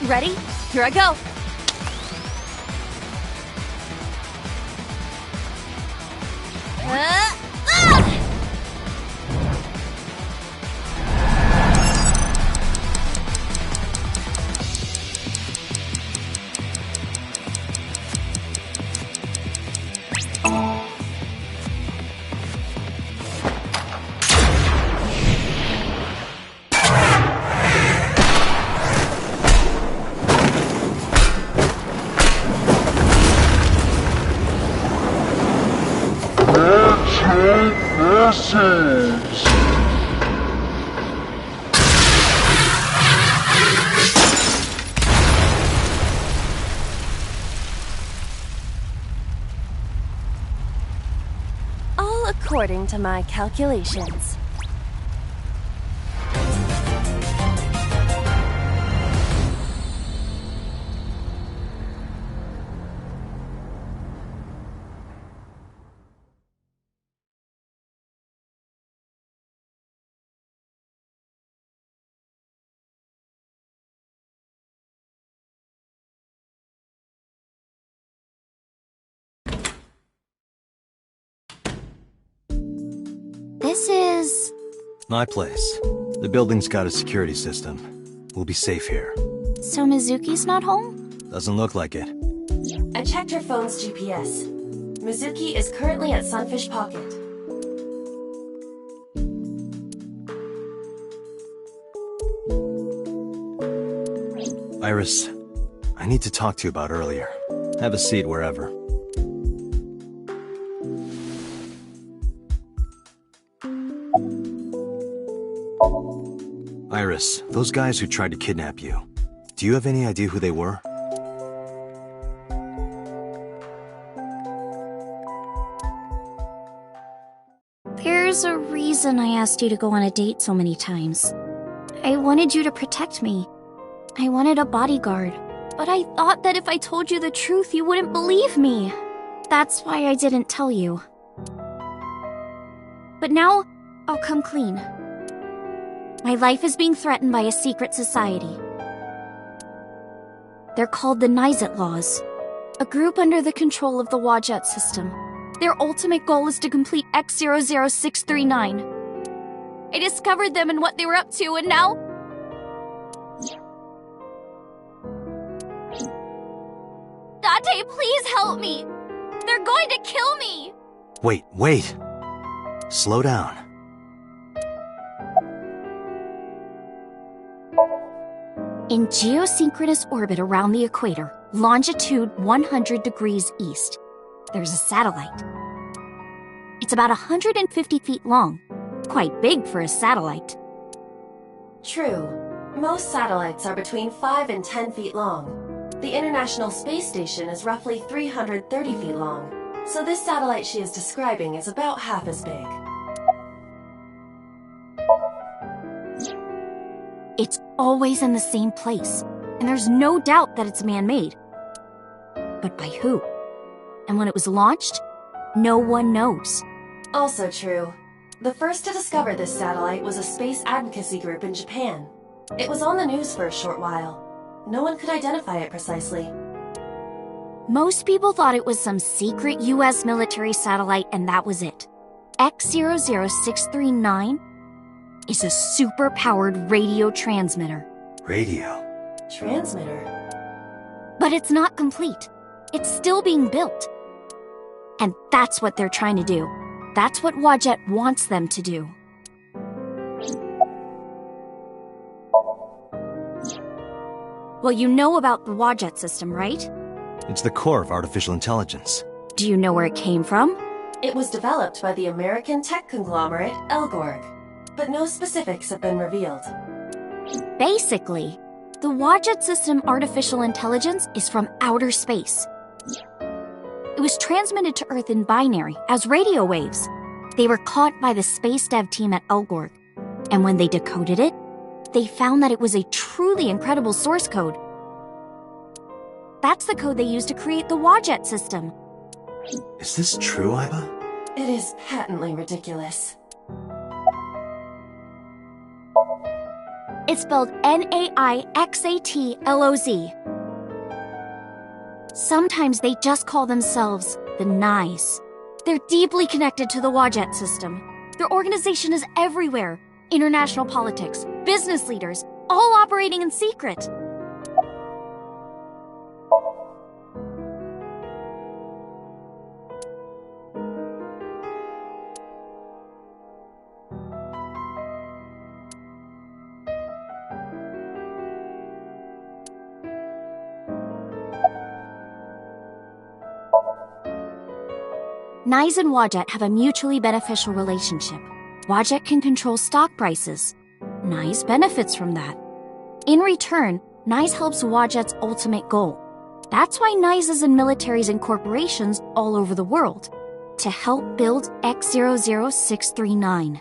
Ready? Here I go! All according to my calculations. This is... My place. The building's got a security system. We'll be safe here. So Mizuki's not home? Doesn't look like it. I checked her phone's GPS. Mizuki is currently at Sunfish Pocket. Iris, I need to talk to you about earlier. Have a seat wherever. Iris, those guys who tried to kidnap you, do you have any idea who they were? There's a reason I asked you to go on a date so many times. I wanted you to protect me. I wanted a bodyguard. But I thought that if I told you the truth, you wouldn't believe me. That's why I didn't tell you. But now, I'll come clean. My life is being threatened by a secret society. They're called the Nizet Laws, a group under the control of the Wadjet system. Their ultimate goal is to complete X00639. I discovered them and what they were up to, and now... Date, please help me! They're going to kill me! Wait. Slow down. In geosynchronous orbit around the equator, longitude 100 degrees east, there's a satellite. It's about 150 feet long, quite big for a satellite. True. Most satellites are between 5 and 10 feet long. The International Space Station is roughly 330 feet long, so this satellite she is describing is about half as big. It's always in the same place, and there's no doubt that it's man-made. But by who? And when it was launched, no one knows. Also true. The first to discover this satellite was a space advocacy group in Japan. It was on the news for a short while. No one could identify it precisely. Most people thought it was some secret US military satellite, and that was it. X00639 is a super-powered radio transmitter. Radio? Transmitter? But it's not complete. It's still being built. And that's what they're trying to do. That's what Wadjet wants them to do. Well, you know about the Wadjet system, right? It's the core of artificial intelligence. Do you know where it came from? It was developed by the American tech conglomerate Elgorg, but no specifics have been revealed. Basically, the Wadjet system artificial intelligence is from outer space. It was transmitted to Earth in binary as radio waves. They were caught by the space dev team at Elgorg, and when they decoded it, they found that it was a truly incredible source code. That's the code they used to create the Wadjet system. Is this true, Iba? It is patently ridiculous. It's spelled Naixatloz. Sometimes they just call themselves the Nice. They're deeply connected to the Wadjet system. Their organization is everywhere. International politics, business leaders, all operating in secret. Nice and Wadjet have a mutually beneficial relationship. Wadjet can control stock prices. Nice benefits from that. In return, Nice helps Wadjet's ultimate goal. That's why Nice is in militaries and corporations all over the world. To help build X00639.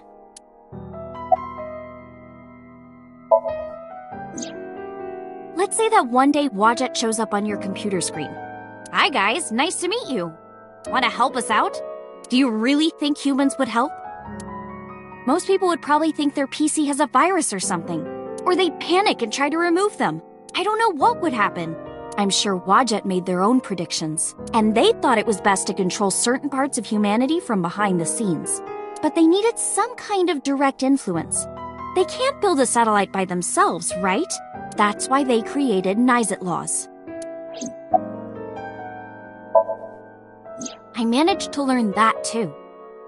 Let's say that one day Wadjet shows up on your computer screen. Hi guys, nice to meet you. Want to help us out? Do you really think humans would help? Most people would probably think their PC has a virus or something. Or they'd panic and try to remove them. I don't know what would happen. I'm sure Wadjet made their own predictions. And they thought it was best to control certain parts of humanity from behind the scenes. But they needed some kind of direct influence. They can't build a satellite by themselves, right? That's why they created Nizetlaws. I managed to learn that too.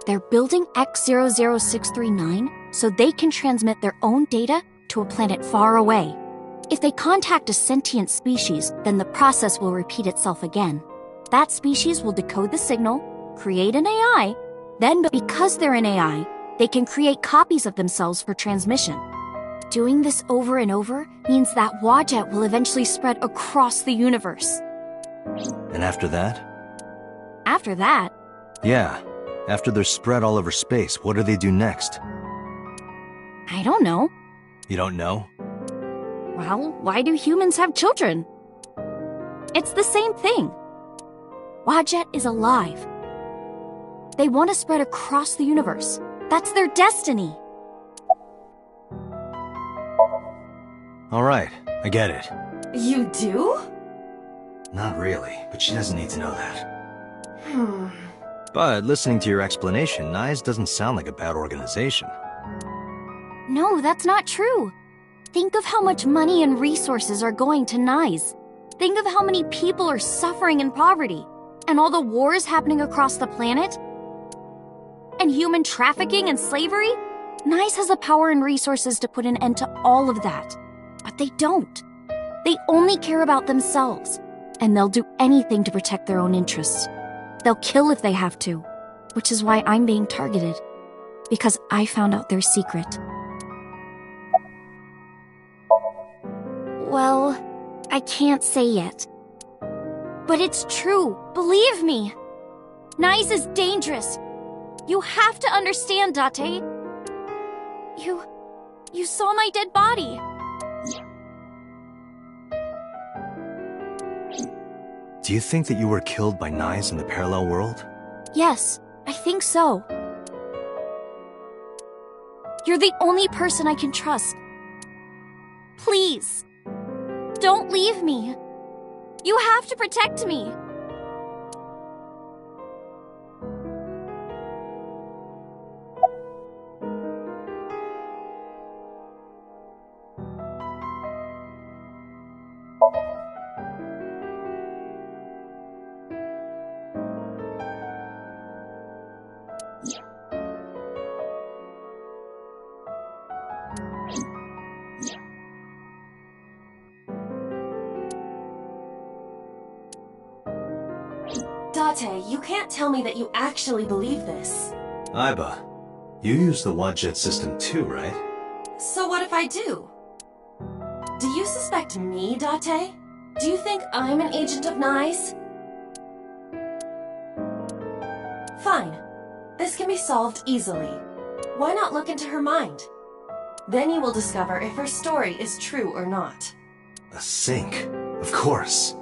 They're building X00639 so they can transmit their own data to a planet far away. If they contact a sentient species, then the process will repeat itself again. That species will decode the signal, create an AI, then because they're an AI, they can create copies of themselves for transmission. Doing this over and over means that Wadjet will eventually spread across the universe. And after that? After that? Yeah. After they're spread all over space, what do they do next? I don't know. You don't know? Well, why do humans have children? It's the same thing. Wadjet is alive. They want to spread across the universe. That's their destiny. All right, I get it. You do? Not really, but she doesn't need to know that. But listening to your explanation, Nice doesn't sound like a bad organization. No, that's not true. Think of how much money and resources are going to Nice. Think of how many people are suffering in poverty, and all the wars happening across the planet, and human trafficking and slavery. Nice has the power and resources to put an end to all of that. But they don't. They only care about themselves, and they'll do anything to protect their own interests. They'll kill if they have to, which is why I'm being targeted. Because I found out their secret. Well, I can't say yet. But it's true, believe me. Nice is dangerous. You have to understand, Date. You saw my dead body. Do you think that you were killed by Nice in the parallel world? Yes, I think so. You're the only person I can trust. Please, don't leave me. You have to protect me. Date, you can't tell me that you actually believe this. Iba, you use the Wadjet system too, right? So what if I do? Do you suspect me, Date? Do you think I'm an agent of Nye's? Fine. This can be solved easily. Why not look into her mind? Then you will discover if her story is true or not. A sink? Of course.